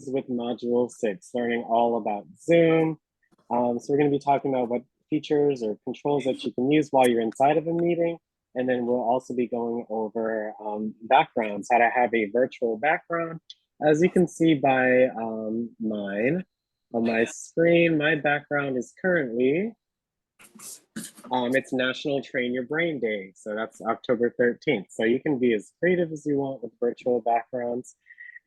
with Module 6, learning all about Zoom. So we're going to be talking about what features or controls that you can use while you're inside of a meeting. And then we'll also be going over backgrounds, how to have a virtual background. As you can see by mine on my screen, my background is currently, it's National Train Your Brain Day. So that's October 13th. So you can be as creative as you want with virtual backgrounds.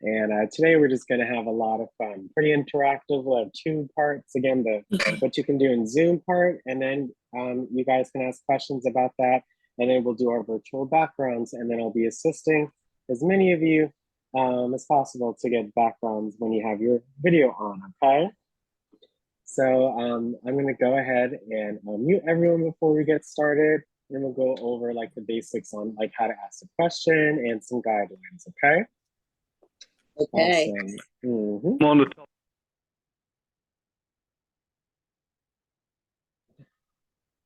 And today we're just gonna have a lot of fun, pretty interactive. We'll have two parts. Again, what you can do in Zoom part, and then you guys can ask questions about that. And then we'll do our virtual backgrounds, and then I'll be assisting as many of you as possible to get backgrounds when you have your video on, okay? So I'm gonna go ahead and mute everyone before we get started. And we'll go over like the basics on like how to ask a question and some guidelines, okay? Okay. Awesome.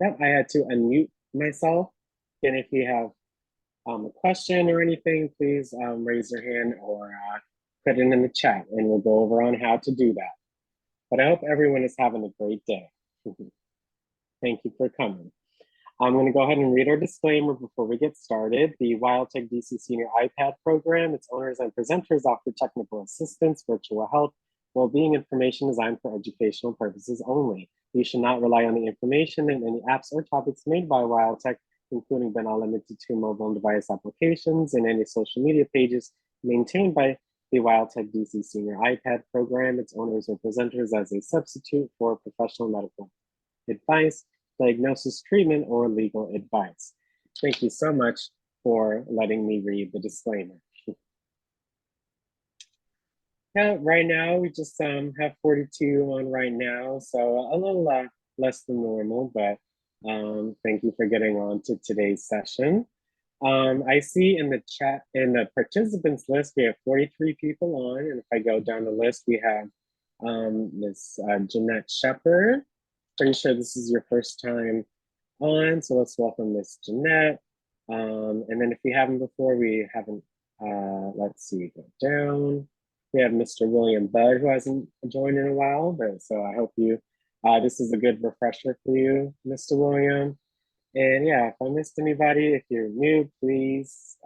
Yep, I had to unmute myself. And if you have a question or anything, please raise your hand or put it in the chat and we'll go over on how to do that. But I hope everyone is having a great day. Thank you for coming. I'm going to go ahead and read our disclaimer before we get started. The WildTech DC Senior iPad program, its owners and presenters offer technical assistance, virtual help, well-being information designed for educational purposes only. You should not rely on the information in any apps or topics made by WildTech, including but not limited to mobile device applications and any social media pages maintained by the WildTech DC Senior iPad program, its owners or presenters as a substitute for professional medical advice, diagnosis, treatment, or legal advice. Thank you so much for letting me read the disclaimer. Yeah, right now we just have 42 on right now, so a little less than normal, but thank you for getting on to today's session. I see in the chat, in the participants list, we have 43 people on, and if I go down the list, we have Miss Jeanette Shepard. Pretty sure this is your first time on, so let's welcome Miss Jeanette. And then if we haven't before, we haven't, let's see, go down. We have Mr. William Budd, who hasn't joined in a while, but so I hope you, this is a good refresher for you, Mr. William. And yeah, if I missed anybody, if you're new, please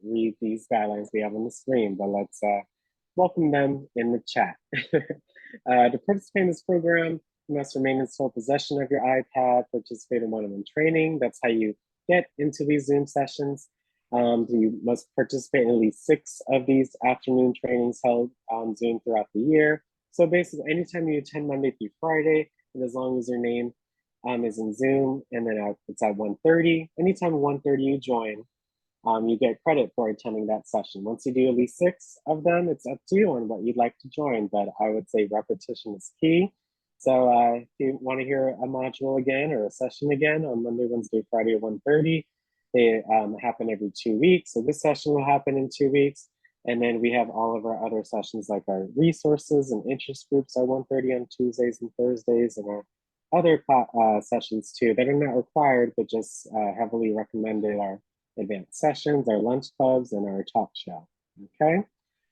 read these guidelines we have on the screen, but let's welcome them in the chat. To participate in this program, you must remain in sole possession of your iPad, participate in one-on-one training. That's how you get into these Zoom sessions. You must participate in at least 6 of these afternoon trainings held on Zoom throughout the year. So basically, anytime you attend Monday through Friday, and as long as your name is in Zoom, and then it's at 1:30, anytime 1:30 you join, you get credit for attending that session. Once you do at least 6 of them, it's up to you on what you'd like to join, but I would say repetition is key. So if you want to hear a module again or a session again on Monday, Wednesday, Friday at 1:30, they happen every 2 weeks. So this session will happen in 2 weeks. And then we have all of our other sessions like our resources and interest groups at 1:30 on Tuesdays and Thursdays, and our other sessions too that are not required, but just heavily recommended are advanced sessions, our lunch clubs, and our talk show, okay?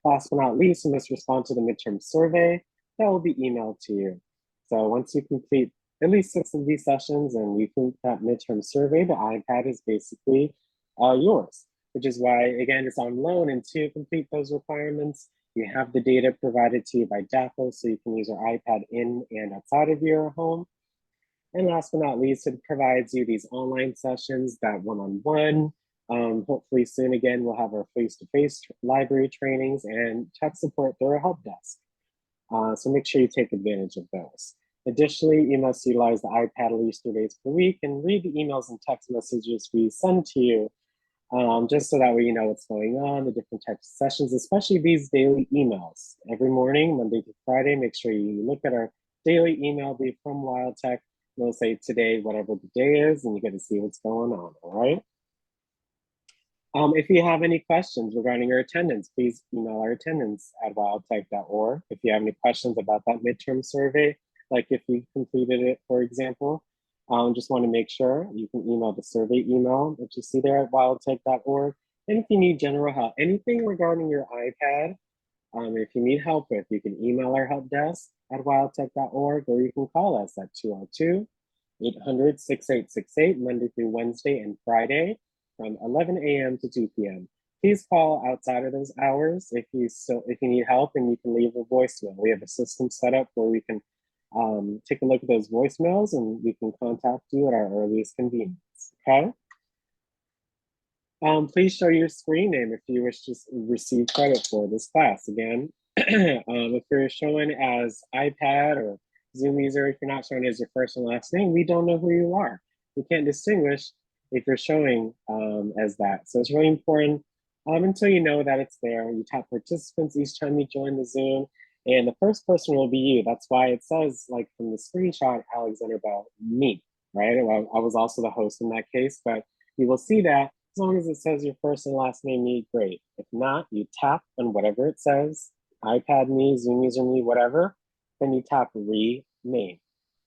Last but not least, you must respond to the midterm survey that will be emailed to you. So once you complete at least 6 of these sessions and you complete that midterm survey, the iPad is basically yours, which is why, again, it's on loan. And to complete those requirements, you have the data provided to you by DAPL, so you can use your iPad in and outside of your home. And last but not least, it provides you these online sessions, that one-on-one. Hopefully soon again, we'll have our face-to-face library trainings and tech support through our help desk. So make sure you take advantage of those. Additionally, you must utilize the iPad at least 3 days per week and read the emails and text messages we send to you, just so that way you know what's going on, the different types of sessions, especially these daily emails. Every morning, Monday to Friday, make sure you look at our daily email from WildTech. It'll say today, whatever the day is, and you get to see what's going on, all right? If you have any questions regarding your attendance, please email our attendance at wildtech.org. If you have any questions about that midterm survey, like if you completed it, for example, just want to make sure you can email the survey email that you see there at wildtech.org. And if you need general help, anything regarding your iPad, If you need help with, you can email our help desk at wildtech.org, or you can call us at 202-800-6868, Monday through Wednesday and Friday from 11 a.m. to 2 p.m. Please call outside of those hours if you need help, and you can leave a voicemail. We have a system set up where we can take a look at those voicemails, and we can contact you at our earliest convenience. Okay. Please show your screen name if you wish to receive credit for this class. Again, if you're showing as iPad or Zoom user, if you're not showing as your first and last name, we don't know who you are. We can't distinguish if you're showing as that. So it's really important until you know that it's there. You tap participants each time you join the Zoom, and the first person will be you. That's why it says, like from the screenshot, Alexander Bell, me, right? Well, I was also the host in that case, but you will see that as long as it says your first and last name, me, great. If not, you tap on whatever it says, iPad me, Zoom user me, whatever, then you tap rename.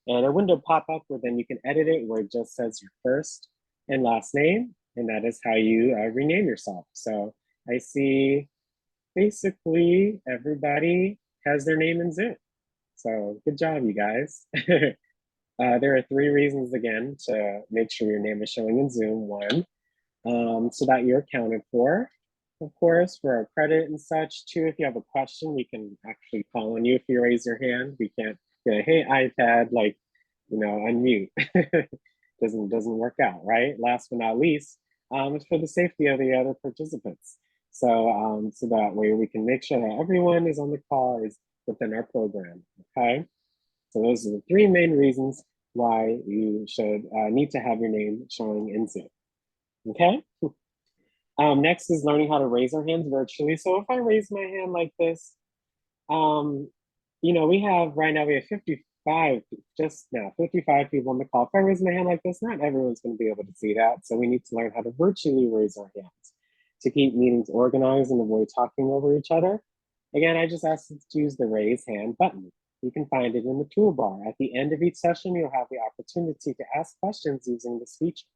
And a window pop up where then you can edit it where it just says your first and last name, and that is how you rename yourself. So I see basically everybody has their name in Zoom. So good job, you guys. There are 3 reasons again to make sure your name is showing in Zoom. 1, so that you're accounted for, of course, for our credit and such. 2, if you have a question, we can actually call on you if you raise your hand. We can't say, hey, iPad, like, unmute. doesn't work out, right? Last but not least, it's for the safety of the other participants. So, so that way we can make sure that everyone is on the call is within our program, okay? So those are the 3 main reasons why you should need to have your name showing in Zoom. Okay. Next is learning how to raise our hands virtually. So if I raise my hand like this, we have right now, we have 55, just now, 55 people on the call. If I raise my hand like this, not everyone's going to be able to see that. So we need to learn how to virtually raise our hands to keep meetings organized and avoid talking over each other. Again, I just asked you to use the raise hand button. You can find it in the toolbar. At the end of each session, you'll have the opportunity to ask questions using this feature.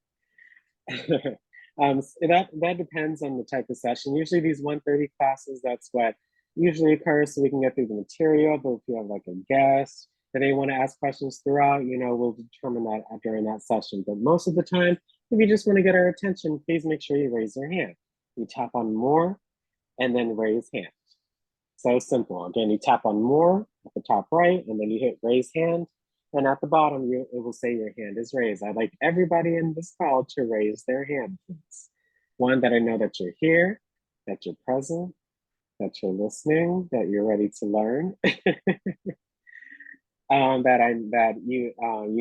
That depends on the type of session. Usually these 1:30 classes, that's what usually occurs so we can get through the material. But if you have like a guest that they want to ask questions throughout, we'll determine that during that session. But most of the time, if you just want to get our attention, please make sure you raise your hand. You tap on more and then raise hand. So simple. Again, you tap on more at the top right, and then you hit raise hand. And at the bottom, it will say your hand is raised. I'd like everybody in this call to raise their hand, please. 1, that I know that you're here, that you're present, that you're listening, that you're ready to learn. That you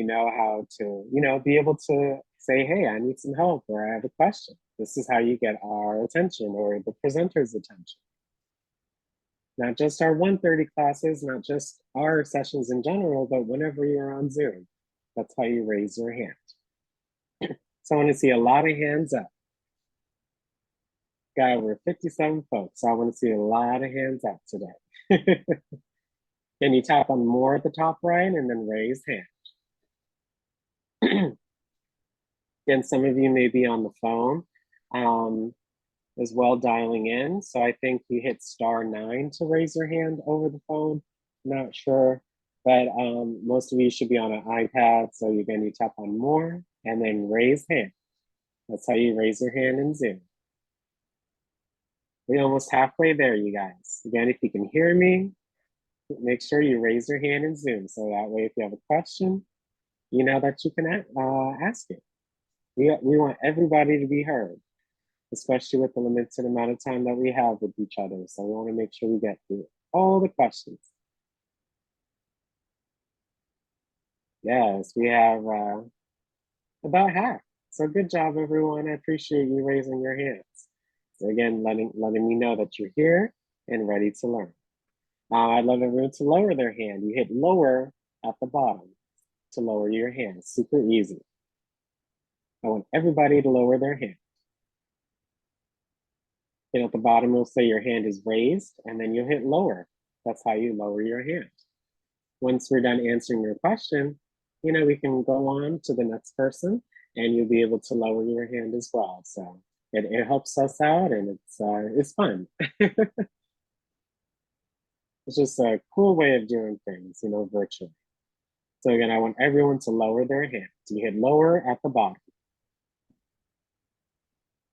know how to be able to say, hey, I need some help, or I have a question. This is how you get our attention or the presenter's attention. Not just our 1:30 classes, not just our sessions in general, but whenever you're on Zoom, that's how you raise your hand. So I want to see a lot of hands up. Got over 57 folks, so I want to see a lot of hands up today. Can you tap on more at the top right and then raise hand? Again, some of you may be on the phone as well, dialing in. So I think you hit *9 to raise your hand over the phone. Not sure, but most of you should be on an iPad. So again, you tap on more and then raise hand. That's how you raise your hand in Zoom. We're almost halfway there, you guys. Again, if you can hear me, make sure you raise your hand in Zoom. So that way, if you have a question, you know that you can ask it. We want everybody to be heard, especially with the limited amount of time that we have with each other. So we want to make sure we get through all the questions. Yes, we have about half. So good job, everyone. I appreciate you raising your hands. So again, letting me know that you're here and ready to learn. I'd love everyone to lower their hand. You hit lower at the bottom to lower your hand. Super easy. I want everybody to lower their hand. And at the bottom, it'll say your hand is raised, and then you'll hit lower. That's how you lower your hand. Once we're done answering your question, we can go on to the next person, and you'll be able to lower your hand as well. So it helps us out, and it's fun. It's just a cool way of doing things, virtually. So again, I want everyone to lower their hands. You hit lower at the bottom.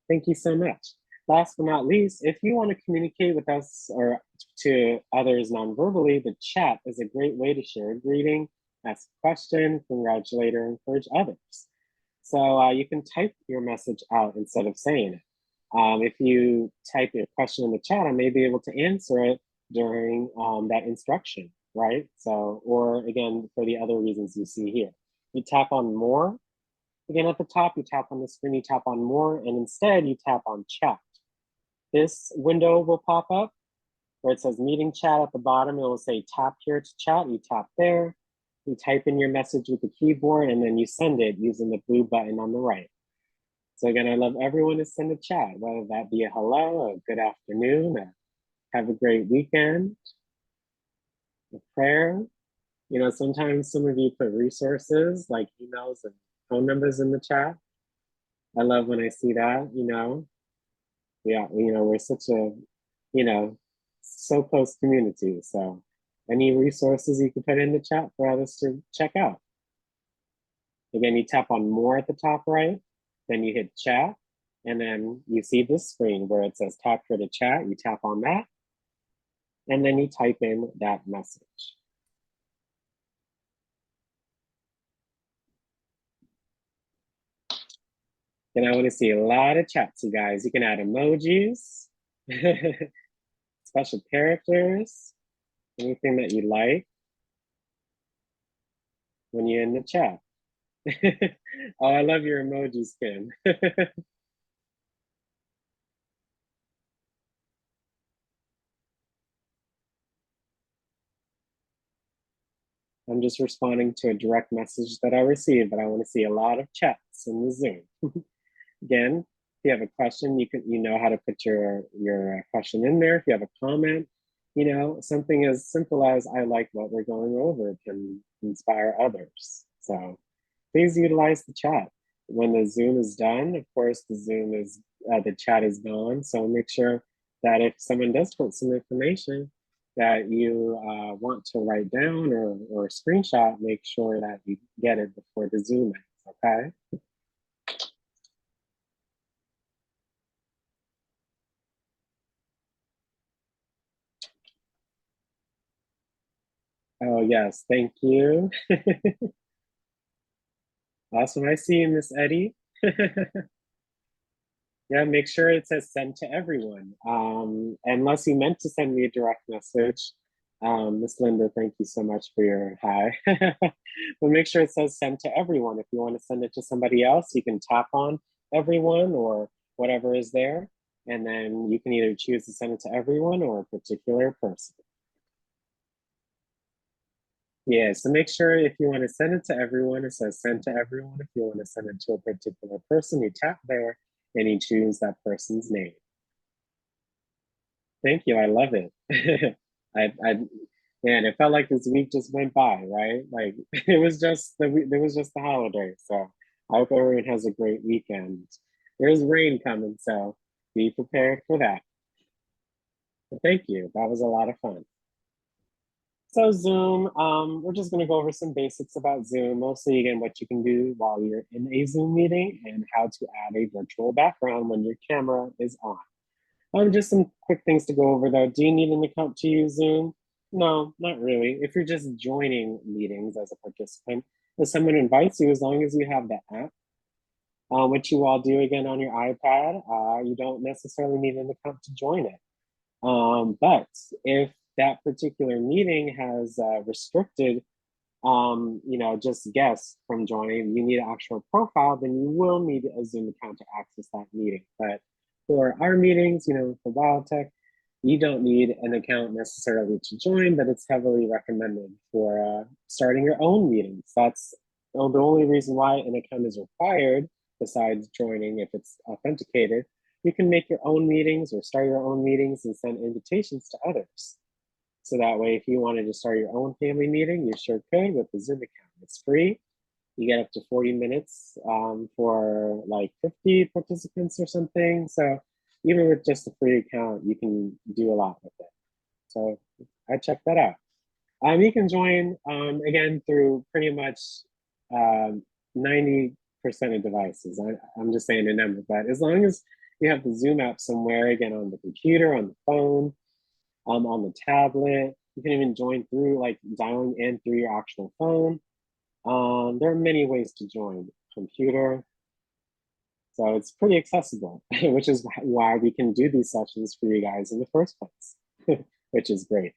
Thank you so much. Last but not least, if you want to communicate with us or to others non-verbally, the chat is a great way to share a greeting, ask a question, congratulate, or encourage others. So you can type your message out instead of saying it. If you type your question in the chat, I may be able to answer it during that instruction, right? So, or again, for the other reasons you see here. You tap on more. Again, at the top, you tap on the screen, you tap on more, and instead you tap on chat. This window will pop up where it says meeting chat at the bottom. It will say tap here to chat. You tap there, you type in your message with the keyboard, and then you send it using the blue button on the right. So again, I love everyone to send a chat, whether that be a hello, a good afternoon, have a great weekend, a prayer. Sometimes some of you put resources like emails and phone numbers in the chat. I love when I see that, Yeah, we're such a, so close community. So any resources you can put in the chat for others to check out. Again, you tap on more at the top right, then you hit chat, and then you see this screen where it says tap here to chat. You tap on that, and then you type in that message. And I want to see a lot of chats, you guys. You can add emojis, special characters, anything that you like when you're in the chat. Oh, I love your emoji skin. I'm just responding to a direct message that I received, but I want to see a lot of chats in the Zoom. Again, if you have a question, you know how to put your question in there. If you have a comment, something as simple as I like what we're going over can inspire others. So please utilize the chat. When the Zoom is done, of course, the chat is gone. So make sure that if someone does put some information that you want to write down or screenshot, make sure that you get it before the Zoom ends, okay? Oh, yes, thank you. Awesome, I see you, Miss Eddie. Yeah, make sure it says send to everyone. Unless you meant to send me a direct message. Miss Linda, thank you so much for your hi. But make sure it says send to everyone. If you want to send it to somebody else, you can tap on everyone or whatever is there. And then you can either choose to send it to everyone or a particular person. Yeah, so make sure if you want to send it to everyone, it says send to everyone. If you want to send it to a particular person, you tap there and you choose that person's name. Thank you. I love it. Man, it felt like this week just went by, right? Like it was just the holiday. So I hope everyone has a great weekend. There's rain coming, so be prepared for that. But thank you. That was a lot of fun. So Zoom, we're just gonna go over some basics about Zoom, mostly again, what you can do while you're in a Zoom meeting and how to add a virtual background when your camera is on. Just some quick things to go over though. Do you need an account to use Zoom? No, not really. If you're just joining meetings as a participant, if someone invites you, as long as you have the app, which you all do again on your iPad, you don't necessarily need an account to join it. But if that particular meeting has restricted, just guests from joining, you need an actual profile, then you will need a Zoom account to access that meeting. But for our meetings, for WildTech, you don't need an account necessarily to join, but it's heavily recommended for starting your own meetings. That's the only reason why an account is required, besides joining if it's authenticated. You can make your own meetings or start your own meetings and send invitations to others. So that way, if you wanted to start your own family meeting, you sure could with the Zoom account. It's free. You get up to 40 minutes for like 50 participants or something. So even with just a free account, you can do a lot with it. So I checked that out. You can join again through pretty much 90% of devices. I'm just saying a number, but as long as you have the Zoom app somewhere, again, on the computer, on the phone, on the tablet, you can even join through like dialing in through your actual phone. There are many ways to join computer. So it's pretty accessible, which is why we can do these sessions for you guys in the first place, which is great.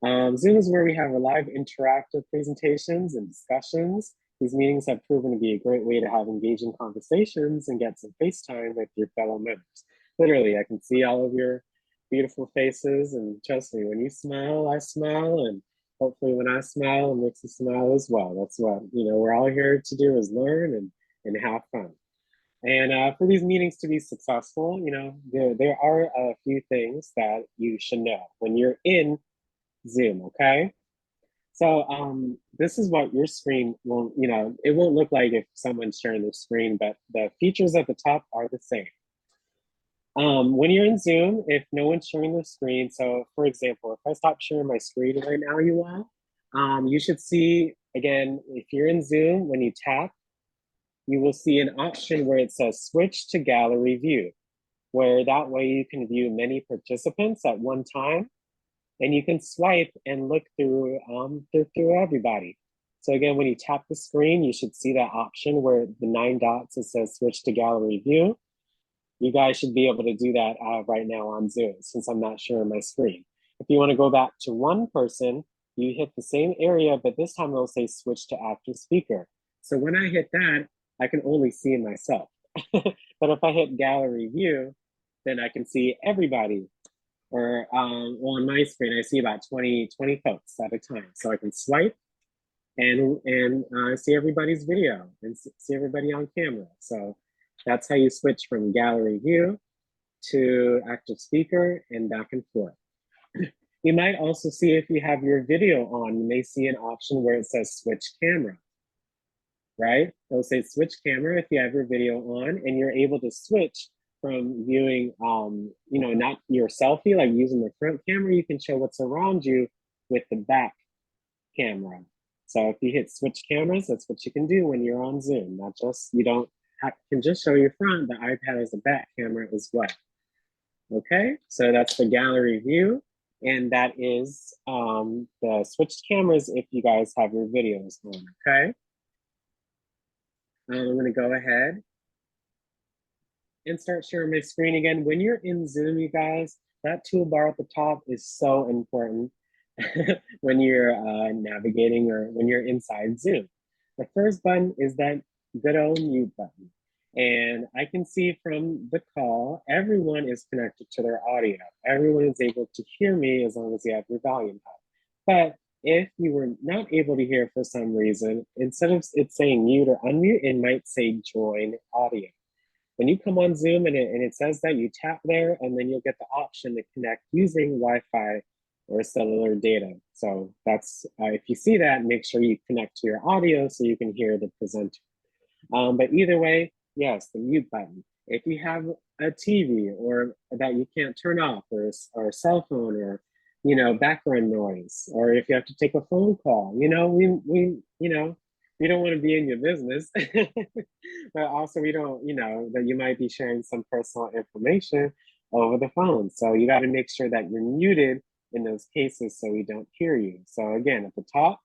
Zoom is where we have a live interactive presentations and discussions. These meetings have proven to be a great way to have engaging conversations and get some face time with your fellow members. Literally, I can see all of your beautiful faces, and trust me, when you smile, I smile, and hopefully when I smile, it makes you smile as well. That's what, we're all here to do, is learn and have fun. And for these meetings to be successful, there are a few things that you should know when you're in Zoom, okay? So this is what your screen will, it won't look like if someone's sharing their screen, but the features at the top are the same. When you're in Zoom, if no one's sharing their screen, so for example, if I stop sharing my screen right now, you all, you should see, again, if you're in Zoom, when you tap, you will see an option where it says switch to gallery view, where that way you can view many participants at one time, and you can swipe and look through everybody. So again, when you tap the screen, you should see that option where the 9 dots, it says switch to gallery view. You guys should be able to do that right now on Zoom, since I'm not sharing my screen. If you want to go back to one person, you hit the same area, but this time it'll say switch to active speaker. So when I hit that, I can only see myself. But if I hit gallery view, then I can see everybody. Or on my screen, I see about 20 folks at a time. So I can swipe and see everybody's video and see everybody on camera. So that's how you switch from gallery view to active speaker and back and forth. You might also see, if you have your video on, you may see an option where it says switch camera, right? It'll say switch camera if you have your video on, and you're able to switch from viewing, not your selfie, like using the front camera, you can show what's around you with the back camera. So if you hit switch cameras, that's what you can do when you're on Zoom. Not just, can just show your front, the iPad has a back camera as well. Okay, so that's the gallery view. And that is the switched cameras if you guys have your videos on, okay? I'm gonna go ahead and start sharing my screen again. When you're in Zoom, you guys, that toolbar at the top is so important when you're navigating or when you're inside Zoom. The first button is that good old mute button. And I can see from the call, everyone is connected to their audio. Everyone is able to hear me as long as you have your volume up. But if you were not able to hear for some reason, instead of it saying mute or unmute, it might say join audio. When you come on Zoom and it says that, you tap there and then you'll get the option to connect using Wi-Fi or cellular data. So that's, if you see that, make sure you connect to your audio so you can hear the presenter. But either way, yes, the mute button. If you have a TV or that you can't turn off, or a cell phone, or background noise, or if you have to take a phone call, we don't want to be in your business, but also we don't, that you might be sharing some personal information over the phone. So you got to make sure that you're muted in those cases so we don't hear you. So again, at the top,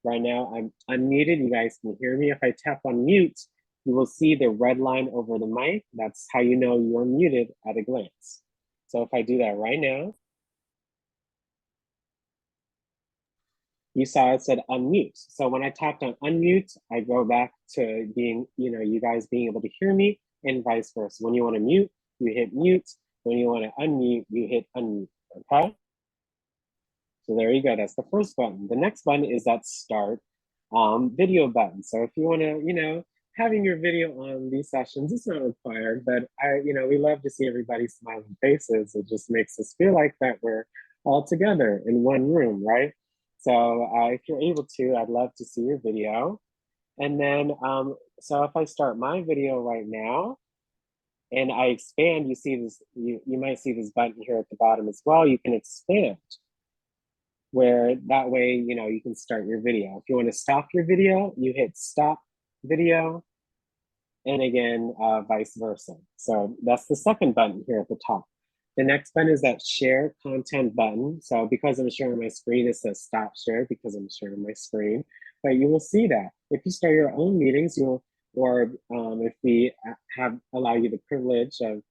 right now I'm unmuted. You guys can hear me. If I tap on mute, you will see the red line over the mic. That's how you know you're muted at a glance. So if I do that right now, you saw it said unmute. So when I tapped on unmute, I go back to being, you guys being able to hear me, and vice versa. When you want to mute, you hit mute. When you want to unmute, you hit unmute, okay? So there you go, that's the first button. The next button is that start video button. So if you want to, having your video on these sessions, it's not required, but we love to see everybody's smiling faces. It just makes us feel like that we're all together in one room, right? So if you're able to, I'd love to see your video. And then, so if I start my video right now and I expand, you see this, you might see this button here at the bottom as well. You can expand. where that way, you know, you can start your video. If you want to stop your video, you hit stop video, and again, vice versa. So that's the second button here at the top. The next button is that share content button. So because I'm sharing my screen, it says stop share because I'm sharing my screen. But you will see that if you start your own meetings, or if we have allow you the privilege of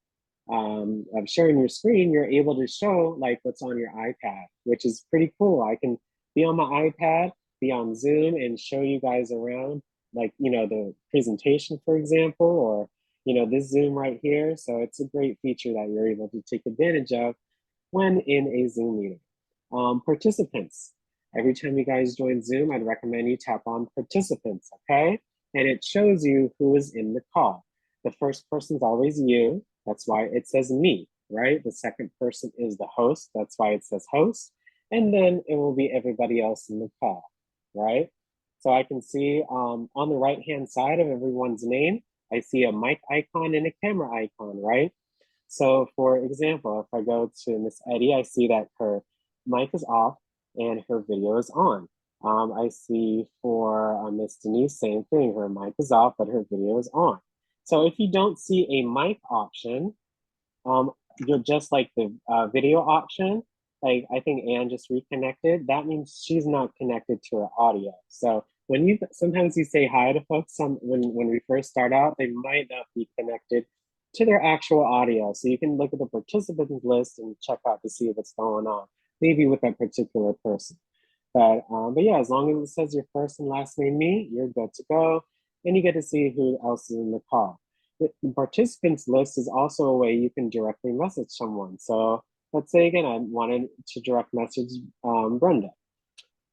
sharing your screen, you're able to show like what's on your iPad, which is pretty cool. I can be on my iPad, be on Zoom and show you guys around, like, you know, the presentation, for example, or, you know, this Zoom right here. So it's a great feature that you're able to take advantage of when in a Zoom meeting. Participants. Every time you guys join Zoom, I'd recommend you tap on participants, okay? And it shows you who is in the call. The first person's always you. That's why it says me, right? The second person is the host. That's why it says host. And then it will be everybody else in the call, right? So I can see on the right-hand side of everyone's name, I see a mic icon and a camera icon, right? So for example, if I go to Miss Eddie, I see that her mic is off and her video is on. I see for Miss Denise, same thing, her mic is off, but her video is on. So if you don't see a mic option, you're just like the video option. Like I think Anne just reconnected. That means she's not connected to her audio. So when you sometimes you say hi to folks, when we first start out, they might not be connected to their actual audio. So you can look at the participants list and check out to see what's going on, maybe with that particular person. But yeah, as long as it says your first and last name me, you're good to go, and you get to see who else is in the call. The participants list is also a way you can directly message someone. So let's say again, I wanted to direct message Brenda.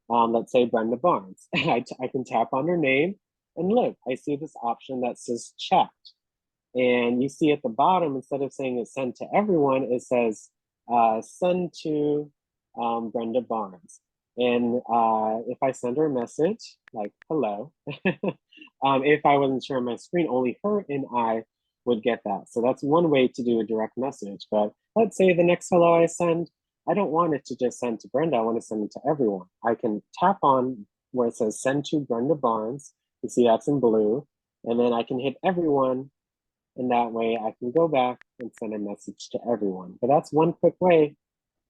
Let's say Brenda Barnes. I can tap on her name and look, I see this option that says chat. And you see at the bottom, instead of saying it's sent to everyone, it says send to Brenda Barnes. And if I send her a message, like hello, if I wasn't sharing my screen, only her and I would get that. So that's one way to do a direct message. But let's say the next hello I send, I don't want it to just send to Brenda, I want to send it to everyone. I can tap on where it says send to Brenda Barnes. You see that's in blue. And then I can hit everyone, and that way I can go back and send a message to everyone. But that's one quick way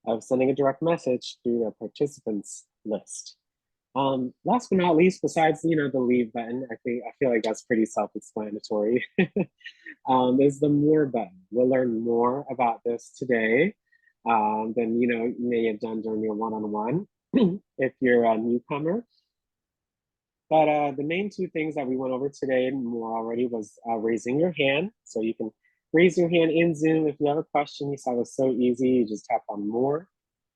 of sending a direct message through the participants list. Last but not least, besides the leave button, I feel like that's pretty self-explanatory. Is the more button. We'll learn more about this today than you may have done during your one-on-one if you're a newcomer. But the main two things that we went over today and more already was raising your hand. So you can raise your hand in Zoom if you have a question. You saw it was so easy. You just tap on more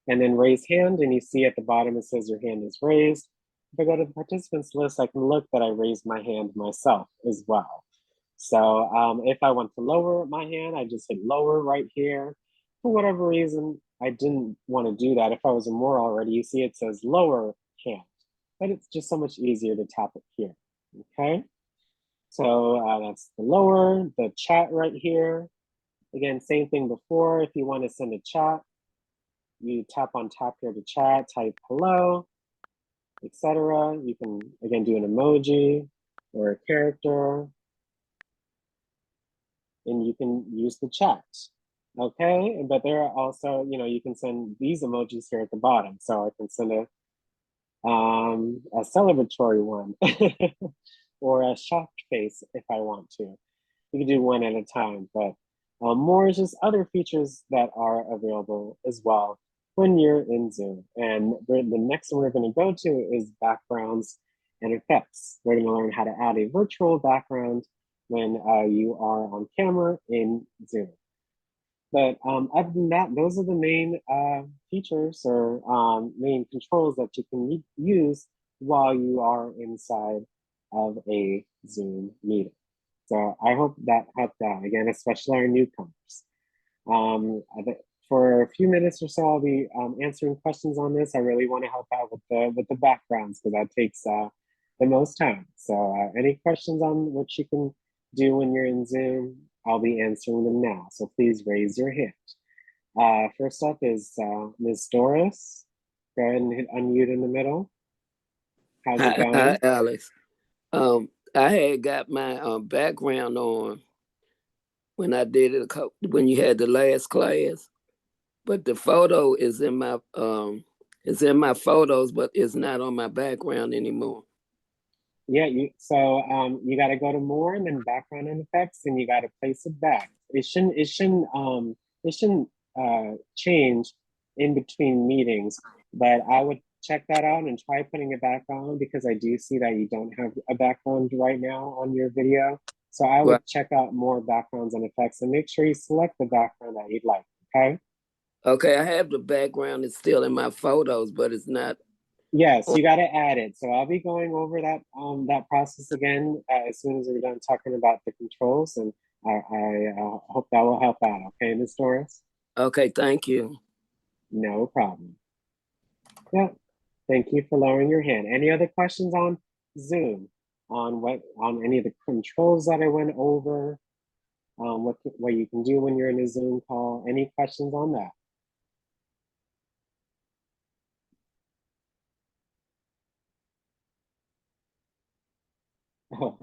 and then raise hand, and you see at the bottom it says your hand is raised. If I go to the participants list, I can look that I raised my hand myself as well. So if I want to lower my hand, I just hit lower right here. For whatever reason, I didn't want to do that. If I was a more already, you see it says lower hand, but it's just so much easier to tap it here, okay? So that's the lower, the chat right here. Again, same thing before. If you want to send a chat, you tap here to chat, type hello, etc. You can, again, do an emoji or a character, and you can use the chat, okay? But there are also, you can send these emojis here at the bottom. So I can send a celebratory one or a shocked face if I want to. You can do one at a time, but more is just other features that are available as well when you're in Zoom. And the next one we're going to go to is backgrounds and effects. We're going to learn how to add a virtual background when you are on camera in Zoom. But other than that, those are the main features or main controls that you can use while you are inside of a Zoom meeting. So I hope that helped out, again, especially our newcomers. For a few minutes or so, I'll be answering questions on this. I really want to help out with the backgrounds because that takes the most time. So any questions on what you can do when you're in Zoom, I'll be answering them now. So please raise your hand. First up is Ms. Doris. Go ahead and hit unmute in the middle. How's it Hi, going? Alex. I had got my background on when I did it when you had the last class, but the photo is in my photos, but it's not on my background anymore. Yeah, you got to go to more and then background and effects, and you got to place it back. It shouldn't change in between meetings, but I would check that out and try putting it back on because I do see that you don't have a background right now on your video. So I Right. would check out more backgrounds and effects and make sure you select the background that you'd like. Okay. Okay, I have the background. It's still in my photos, but it's not. Yes, you got to add it. So I'll be going over that process again as soon as we're done talking about the controls, and I hope that will help out. Okay, Ms. Doris? Okay, thank you. No problem. Yeah, thank you for lowering your hand. Any other questions on Zoom? On any of the controls that I went over? What you can do when you're in a Zoom call? Any questions on that? Oh.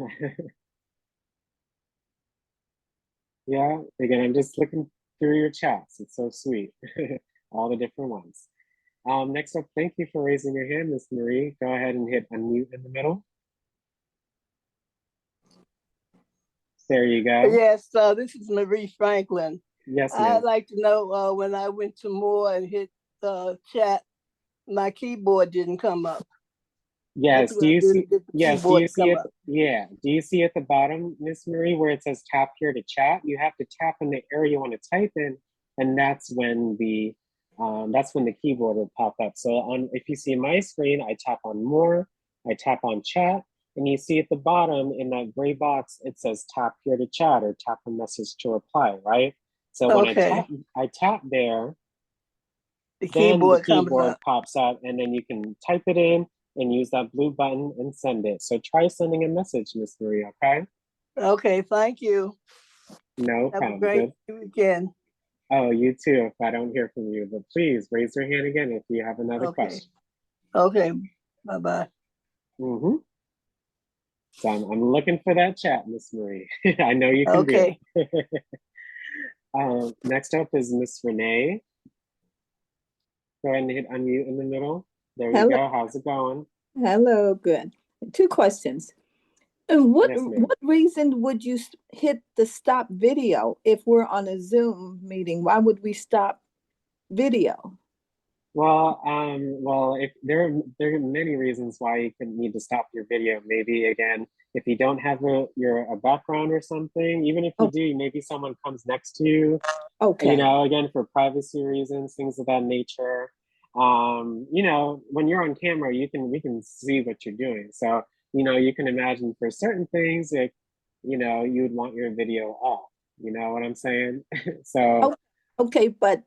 Yeah, again, I'm just looking through your chats. It's so sweet. All the different ones. Next up, thank you for raising your hand, Miss Marie. Go ahead and hit unmute in the middle. There you go. Yes, this is Marie Franklin. Yes, I'd ma'am. like to know when I went to more and hit chat, my keyboard didn't come up. Yes, do you see? Yes, do you see it? Up? Yeah, do you see at the bottom, Miss Marie, where it says tap here to chat? You have to tap in the area you want to type in, and that's when the keyboard will pop up. So if you see my screen, I tap on more, I tap on chat, and you see at the bottom in that gray box, it says tap here to chat or tap a message to reply, right? So when I tap there, the then the keyboard keyboard pops up, and then you can type it in and use that blue button and send it. So try sending a message, Miss Marie, okay? Okay, thank you. No Have problem. a great weekend. Oh, you too, if I don't hear from you. But please raise your hand again if you have another question. Okay, bye-bye. Mm-hmm. So I'm looking for that chat, Miss Marie. I know you can do it. Next up is Miss Renee. Go ahead and hit unmute in the middle. There you go. How's it going? Hello, good. 2 questions. And what reason would you hit the stop video if we're on a Zoom meeting? Why would we stop video? Well, if there are many reasons why you could need to stop your video. Maybe again, if you don't have a background or something, even if you do, maybe someone comes next to you. Okay. You know, again, for privacy reasons, things of that nature. You know, when you're on camera, we can see what you're doing. So, you know, you can imagine for certain things, like, you know, you would want your video off. You know what I'm saying? So. Okay, but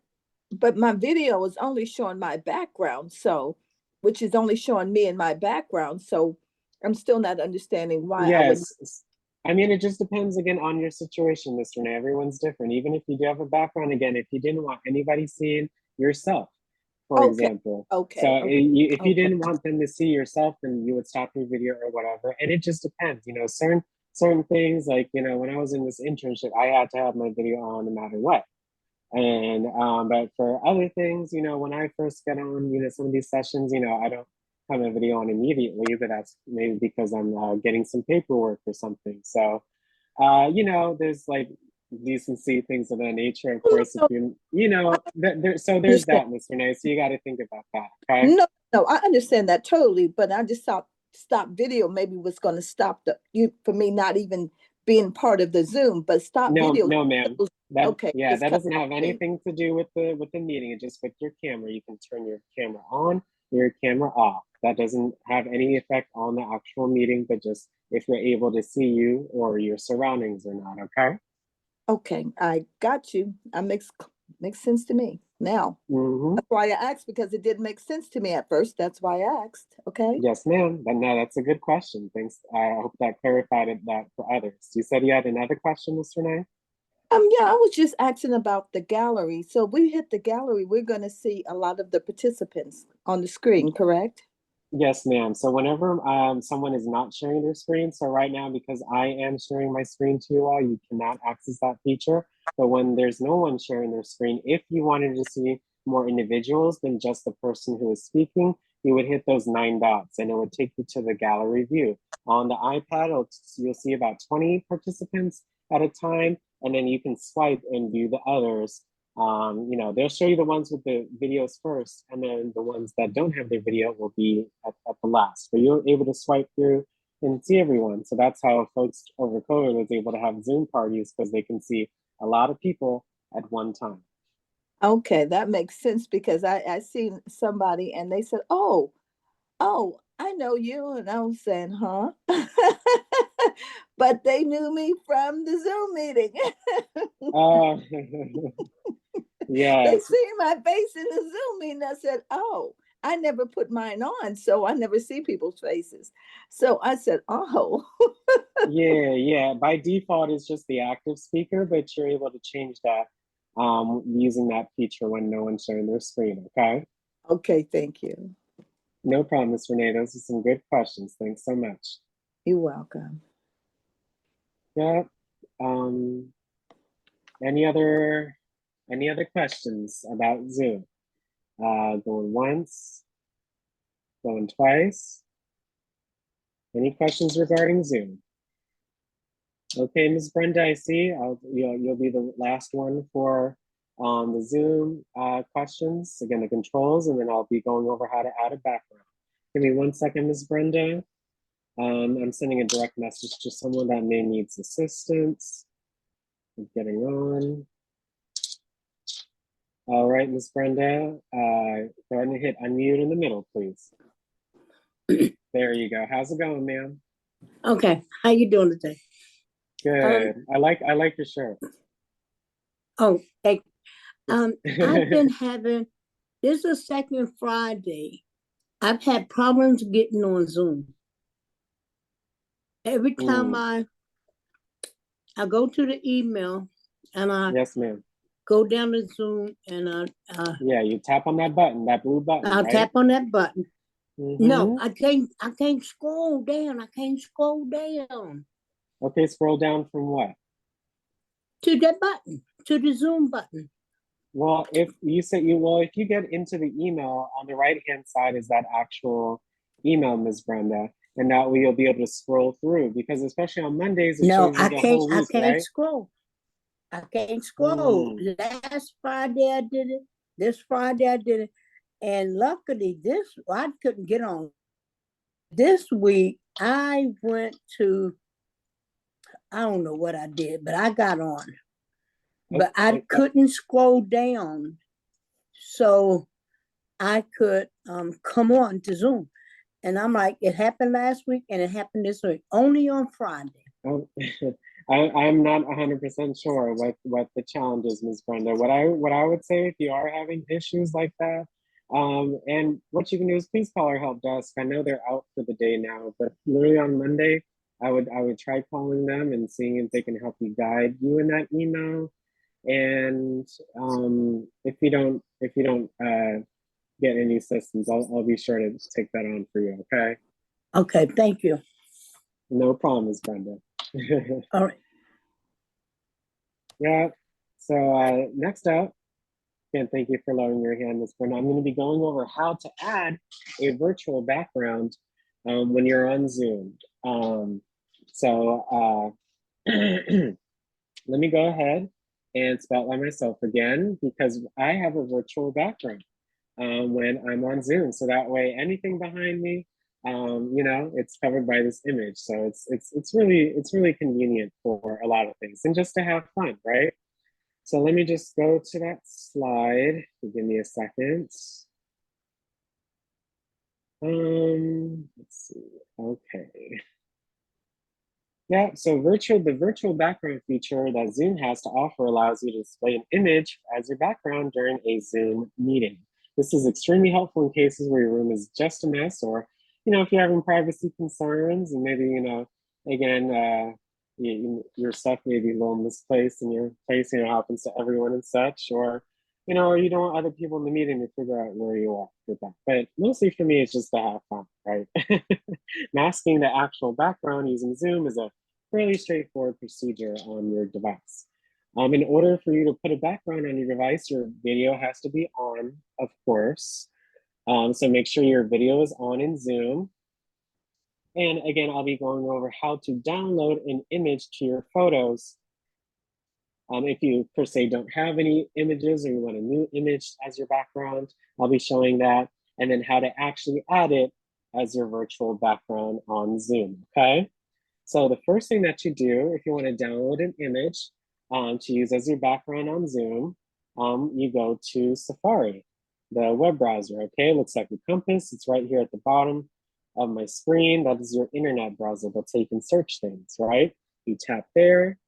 my video is only showing my background, so which is only showing me in my background. So I'm still not understanding why. Yes. I mean, it just depends again on your situation, Mr. Renee. Everyone's different. Even if you do have a background, again, if you didn't want anybody seeing yourself, for example. Okay. So if you didn't want them to see yourself, then you would stop your video or whatever. And it just depends, you know, certain things, like, you know, when I was in this internship, I had to have my video on no matter what. And but for other things, you know, when I first get on, you know, some of these sessions, you know, I don't have a video on immediately, but that's maybe because I'm getting some paperwork or something. So, you know, there's like decency, things of that nature. Of course, if you know, there's that, Mr. Nice. So you got to think about that. Okay. No, I understand that totally, but I just thought stop video maybe was going to stop for me not even being part of the Zoom, but stop video. No, ma'am. That doesn't have anything to do with the meeting. It's just with your camera. You can turn your camera on, your camera off. That doesn't have any effect on the actual meeting, but just if we're able to see you or your surroundings or not. Okay. Okay, I got you. That makes sense to me now. That's why I asked, because it didn't make sense to me at first. That's why I asked. Okay. Yes, ma'am. But no, that's a good question. Thanks. I hope that clarified that for others. You said you had another question, Mr. Renee? Yeah, I was just asking about the gallery. So we hit the gallery, we're gonna see a lot of the participants on the screen, correct? Yes, ma'am. So whenever someone is not sharing their screen, so right now, because I am sharing my screen to you all, you cannot access that feature. But when there's no one sharing their screen, if you wanted to see more individuals than just the person who is speaking, you would hit those 9 dots and it would take you to the gallery view. On the iPad, you'll see about 20 participants at a time, and then you can swipe and view the others. They'll show you the ones with the videos first, and then the ones that don't have their video will be at the last. But you're able to swipe through and see everyone. So that's how folks over COVID was able to have Zoom parties, because they can see a lot of people at one time. Okay, that makes sense because I seen somebody and they said, "Oh, I know you," and I was saying, "Huh?" But they knew me from the Zoom meeting. Uh, They yes, see my face in the Zoom meeting. I said, "Oh, I never put mine on, so I never see people's faces." So I said, "Oh." yeah. By default, it's just the active speaker, but you're able to change that using that feature when no one's sharing their screen, okay? Okay, thank you. No problem, Ms. Renee. Those are some good questions. Thanks so much. You're welcome. Yeah. Um, any other questions about Zoom? Going once, going twice. Any questions regarding Zoom? Okay, Ms. Brenda, I see. You'll be the last one for the Zoom questions. Again, the controls, and then I'll be going over how to add a background. Give me 1 second, Ms. Brenda. I'm sending a direct message to someone that may needs assistance with getting on. All right, Ms. Brenda, go ahead and hit unmute in the middle, please. There you go. How's it going, ma'am? Okay, how you doing today? Good. I like your shirt. Oh, hey, I've been having, this is second Friday. I've had problems getting on Zoom. Every time I go to the email and I Yes, ma'am. go down to Zoom and Yeah, you tap on that button, that blue button, I'll right? tap on that button. No, Mhm. I can't scroll down. I can't scroll down Okay, scroll down from what? to that button, to the Zoom button. Well, if you get into the email, on the right-hand side is that actual email, Ms. Brenda, and that way you'll be able to scroll through, because especially on Mondays, it No, shows you the whole week, right? scroll. I can't scroll. Last Friday I did it. This Friday I did it. And luckily I couldn't get on. This week I went to, I don't know what I did, but I got on. But I couldn't scroll down so I could come on to Zoom. And I'm like, it happened last week and it happened this week, only on Friday. Oh, I'm not 100% sure what the challenge is, Ms. Brenda. What I would say, if you are having issues like that, and what you can do is please call our help desk. I know they're out for the day now, but literally on Monday, I would try calling them and seeing if they can help you guide you in that email. And if you don't get any assistance, I'll be sure to take that on for you. Okay. Okay, thank you. No problem, Ms. Brenda. All right. Yeah. So next up, again, thank you for lowering your hand, Ms. Brenda. I'm going to be going over how to add a virtual background when you're on Zoom. Let me go ahead and spotlight myself again, because I have a virtual background when I'm on Zoom. So that way, anything behind me, it's covered by this image. So it's really convenient for a lot of things, and just to have fun, right? So let me just go to that slide. Give me a second. Let's see. Okay. Yeah, so the virtual background feature that Zoom has to offer allows you to display an image as your background during a Zoom meeting. This is extremely helpful in cases where your room is just a mess, or if you're having privacy concerns, and maybe again your stuff may be a little misplaced in your place, happens to everyone and such, or you don't want other people in the meeting to figure out where you are with that. But mostly for me, it's just to have fun, right? Masking the actual background using Zoom is a fairly straightforward procedure on your device. In order for you to put a background on your device, your video has to be on, of course. So make sure your video is on in Zoom. And again, I'll be going over how to download an image to your photos. If you per se don't have any images or you want a new image as your background, I'll be showing that, and then how to actually add it as your virtual background on Zoom, okay? So the first thing that you do, if you want to download an image to use as your background on Zoom, you go to Safari, the web browser, okay? It looks like a compass. It's right here at the bottom of my screen. That is your internet browser. That's how you can search things, right? You tap there.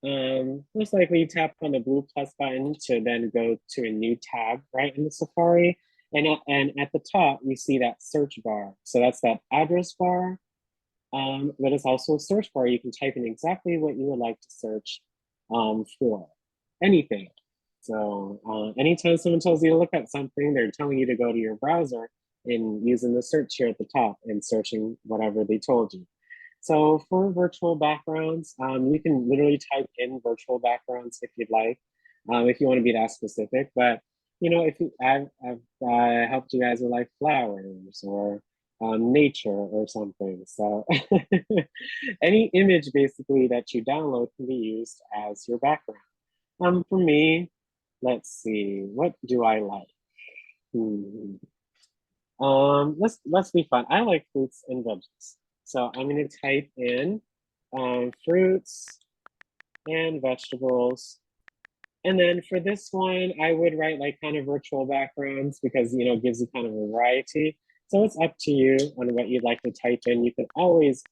Most likely you tap on the blue plus button to then go to a new tab right in the Safari. And at the top, you see that search bar. So that's that address bar, but it's also a search bar. You can type in exactly what you would like to search for, anything. So anytime someone tells you to look at something, they're telling you to go to your browser and using the search here at the top and searching whatever they told you. So for virtual backgrounds, you can literally type in virtual backgrounds if you'd like, if you want to be that specific. But if I've helped you guys with like flowers or nature or something. So any image basically that you download can be used as your background. For me, let's see, what do I like? Let's be fun. I like fruits and veggies. So I'm going to type in fruits and vegetables. And then for this one, I would write like kind of virtual backgrounds because, it gives you kind of a variety. So it's up to you on what you'd like to type in. You can always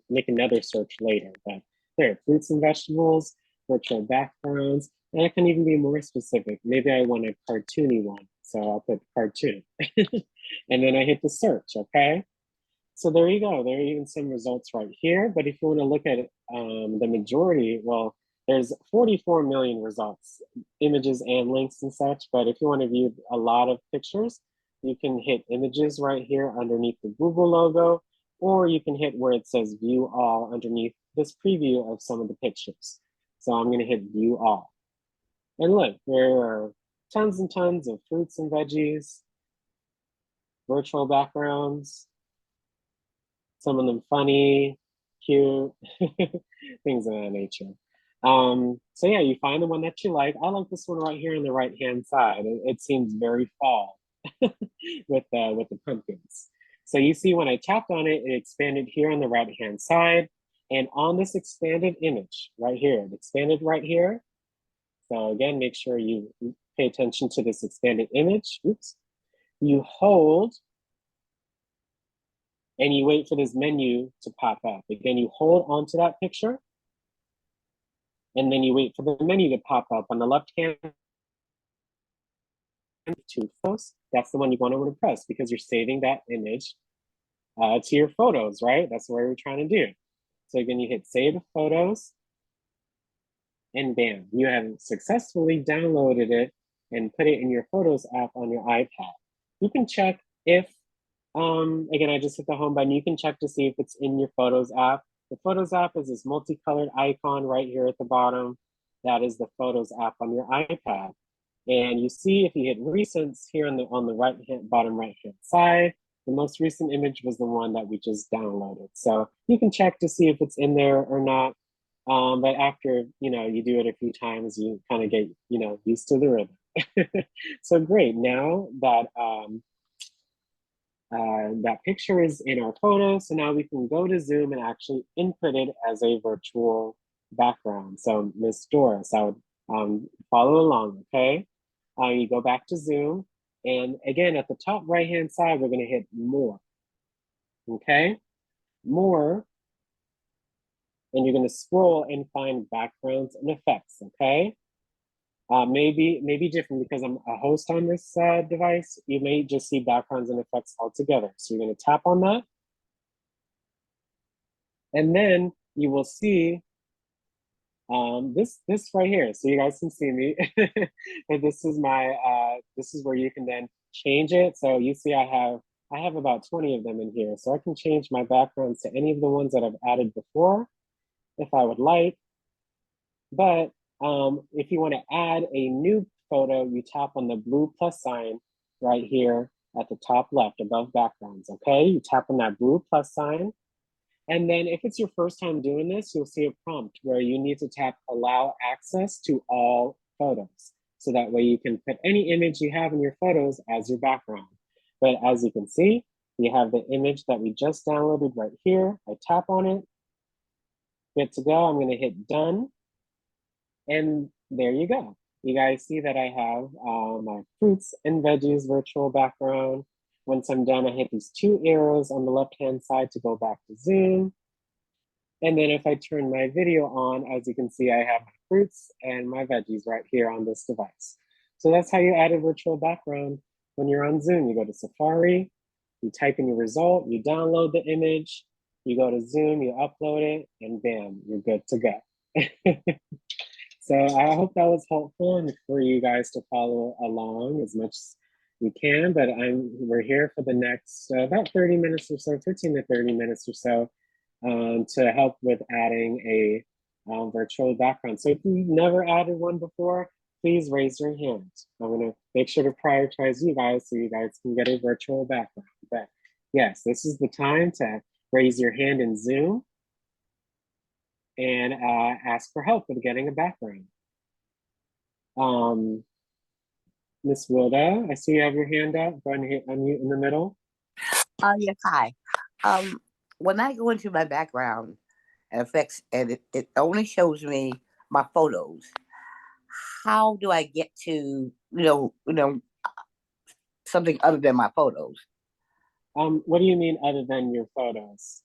make another search later, but there, fruits and vegetables, virtual backgrounds, and I can even be more specific. Maybe I want a cartoony one, so I'll put cartoon. And then I hit the search, okay? So there you go. There are even some results right here. But if you want to look at the majority, well, there's 44 million results, images and links and such. But if you want to view a lot of pictures, you can hit images right here underneath the Google logo, or you can hit where it says view all underneath this preview of some of the pictures. So I'm going to hit view all. And look, there are tons and tons of fruits and veggies, virtual backgrounds, some of them funny, cute, things of that nature. So yeah, you find the one that you like. I like this one right here on the right-hand side. It seems very fall with the pumpkins. So you see when I tapped on it, it expanded here on the right-hand side. And on this expanded image right here, it expanded right here. So again, make sure you pay attention to this expanded image. Oops. You hold and you wait for this menu to pop up. Again, you hold onto that picture and then you wait for the menu to pop up on the left hand to photos. That's the one you want to press because you're saving that image to your photos, right? That's what we're trying to do. So again, you hit save photos and bam, you have successfully downloaded it and put it in your Photos app on your iPad. You can check if, again, I just hit the home button. You can check to see if it's in your Photos app. The Photos app is this multicolored icon right here at the bottom. That is the Photos app on your iPad. And you see if you hit recents here on the right hand, bottom right hand side, the most recent image was the one that we just downloaded. So you can check to see if it's in there or not. But after you do it a few times, you kind of get used to the rhythm. So great. Now that that picture is in our photo, so now we can go to Zoom and actually input it as a virtual background. So Miss Doris, I would follow along. Okay. You go back to Zoom, and again at the top right hand side, we're going to hit more. Okay, more. And you're going to scroll and find backgrounds and effects, okay? Maybe different because I'm a host on this device. You may just see backgrounds and effects all together. So you're going to tap on that. And then you will see this right here, so you guys can see me. And this is my this is where you can then change it. So you see I have about 20 of them in here, so I can change my backgrounds to any of the ones that I've added before if I would like. But if you want to add a new photo, you tap on the blue plus sign right here at the top left above backgrounds. Okay, you tap on that blue plus sign. And then if it's your first time doing this, you'll see a prompt where you need to tap allow access to all photos. So that way you can put any image you have in your photos as your background. But as you can see, we have the image that we just downloaded right here. I tap on it, good to go. I'm gonna hit done. And there you go. You guys see that I have my fruits and veggies virtual background. Once I'm done, I hit these 2 arrows on the left-hand side to go back to Zoom. And then if I turn my video on, as you can see, I have my fruits and my veggies right here on this device. So that's how you add a virtual background when you're on Zoom. You go to Safari, you type in your result, you download the image, you go to Zoom, you upload it, and bam, you're good to go. So I hope that was helpful and for you guys to follow along as much as you can, but we're here for the next about 30 minutes or so, 15 to 30 minutes or so, to help with adding a virtual background. So if you've never added one before, please raise your hand. I'm gonna make sure to prioritize you guys so you guys can get a virtual background. But yes, this is the time to raise your hand in Zoom and ask for help with getting a background. Miss Wilda, I see you have your hand up. Go ahead and hit unmute in the middle. Yes, hi. When I go into my background and effects, and it only shows me my photos, how do I get to, something other than my photos? What do you mean other than your photos?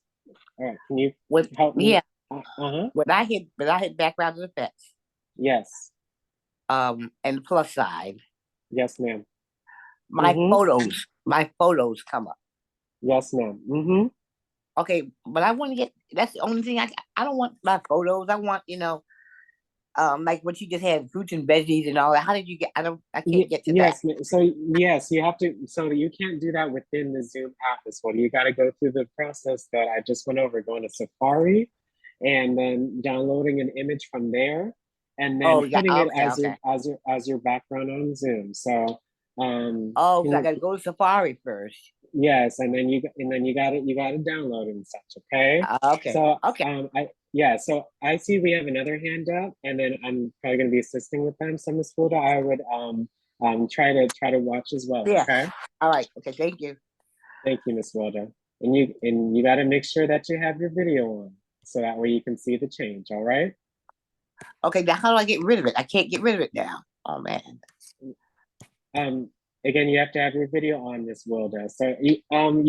All right, can you When, help me? yeah, Uh-huh. when I hit background and effects, Yes. and the plus side, Yes, ma'am. my Mhm. photos come up. Yes, ma'am. Mm-hmm. Okay, but I want to get, that's the only thing I don't want my photos. I want, like what you just had, fruits and veggies and all that. How did you get, I can't get to that. Yes, so yes, you have to, so you can't do that within the Zoom app as well. You got to go through the process that I just went over, going to Safari and then downloading an image from there and then Oh, yeah, putting it okay, as okay. your background on Zoom. So Oh, so I gotta go to Safari first. yes, and then you got to download it and such, okay? Okay, So okay. so I see we have another hand up, and then I'm probably going to be assisting with them. So Ms. Fulda, I would try to watch as well. Yeah. Okay. All right. Okay. Thank you. Thank you, Ms. Fulda. And you got to make sure that you have your video on, so that way you can see the change. All right. Okay. Now, how do I get rid of it? I can't get rid of it now. Oh man. Again, you have to have your video on, Ms. Wilda. So you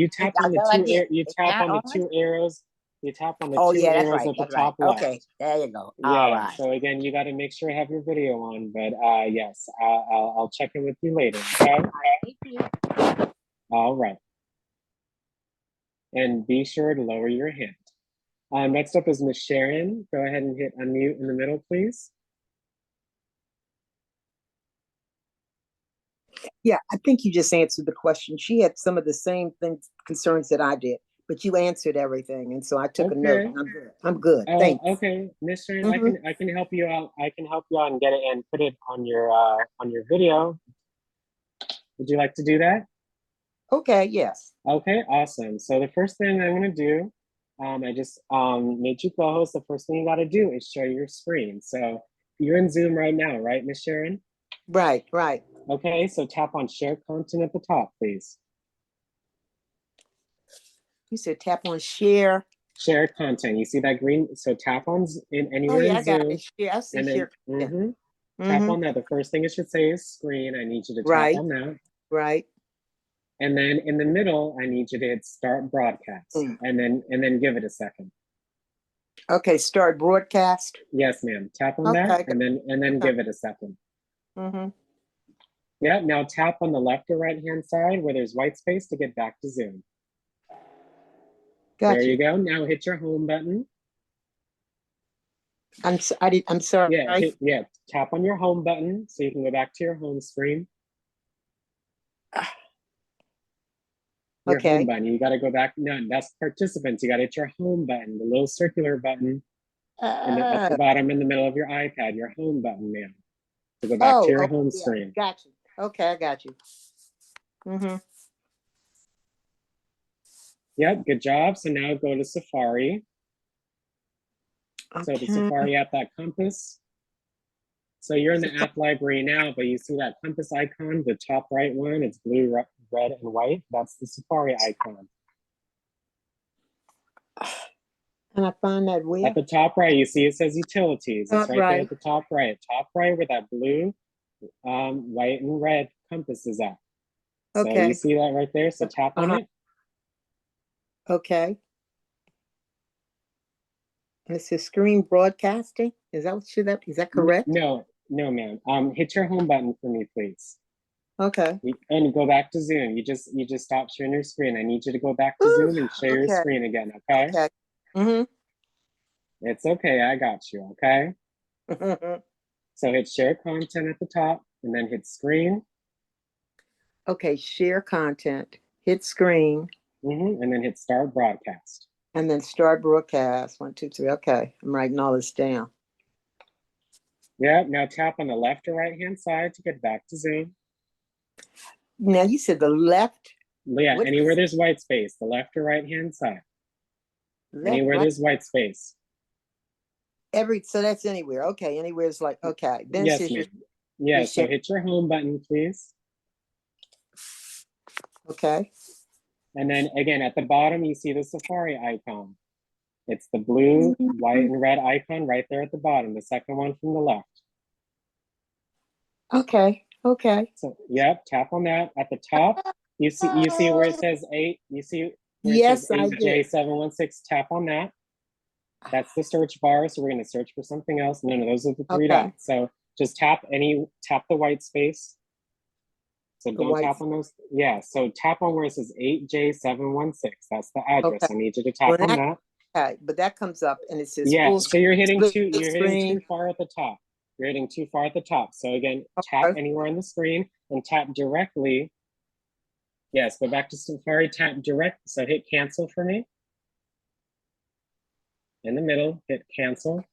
tap on the you tap on the 2 arrows. You tap on the 2 yeah, that's arrows right. at the That's top right. left. Okay, there you go. Yeah. All right. So again, you got to make sure you have your video on. But yes, I'll check in with you later. Okay. Thank you. All right. And be sure to lower your hand. Next up is Miss Sharon. Go ahead and hit unmute in the middle, please. Yeah, I think you just answered the question. She had some of the same concerns that I did, but you answered everything, and so I took a note. Okay. I'm good. I'm good. Thanks. Okay, Miss Sharon, Mhm. I can help you out. I can help you out and get it and put it on your video. Would you like to do that? Okay, yes. Okay, awesome. So the first thing I'm gonna do, I just made you co-host. The first thing you gotta do is share your screen. So you're in Zoom right now, right, Miss Sharon? Right, right. Okay, so tap on share content at the top, please. You said tap on share. Share content. You see that green? So tap on Oh anywhere yeah, in I got Zoom, it. Share. I see and then share. Yeah. tap Mm-hmm. on that. The first thing it should say is screen. I need you to tap Right. on that. Right. And then in the middle, I need you to hit start broadcast, and then give it a second. Okay, start broadcast. Yes, ma'am. Tap on that, and then give it a second. Mm-hmm. Yeah. Now tap on the left or right hand side where there's white space to get back to Zoom. Gotcha. There you go. Now hit your home button. I'm sorry. Yeah, tap on your home button so you can go back to your home screen. Your home Okay. button. You got to go back. No, that's participants. You got to hit your home button, the little circular button, and at the bottom in the middle of your iPad, your home button, ma'am, to go back to your home yeah, screen. got you. Okay, I got you. Mm-hmm. Yep, good job. So now go to Safari. So the Safari app, that compass. So you're in the app library now, but you see that compass icon, the top right one, it's blue, red, and white. That's the Safari icon. Can I find that where? At the top right, you see it says utilities. It's Top right there right. at the top right. Top right where that blue, white, and red compass is at. So Okay. you see that right there? So tap on it. Okay. And it says screen broadcasting. Is that correct? No, ma'am. Hit your home button for me, please. Okay. And go back to Zoom. You just stop sharing your screen. I need you to go back to Zoom and share your screen again, okay? Okay. Mm-hmm. It's okay, I got you, okay? So hit share content at the top and then hit screen. Okay, share content, hit screen. And then hit start broadcast. And then start broadcast. 1, 2, 3. Okay, I'm writing all this down. Yeah, now tap on the left or right hand side to get back to Zoom. Now you said the left. Yeah, anywhere there's white space, the left or right hand side. Anywhere there's white space. So that's anywhere. Okay, anywhere is like, okay. Then Yes, ma'am. Yeah, so hit your home button, please. Okay. And then again, at the bottom, you see the Safari icon. It's the blue, white, and red icon right there at the bottom, the second one from the left. Okay, okay. So, yep, tap on that. At the top, you see where it says 8, you see where it says I did. 8J716, tap on that. That's the search bar, so we're gonna search for something else. No, those are the 3 dots. So just tap the white space. So don't tap on those. Yeah, so tap on where it says 8J716. That's the address. I need you to tap on that. Okay, but that comes up and it says yeah, so you're hitting too far at the top. You're hitting too far at the top. So again, tap anywhere on the screen and tap directly. Yes, go back to Safari, tap direct. So hit cancel for me. In the middle, hit cancel.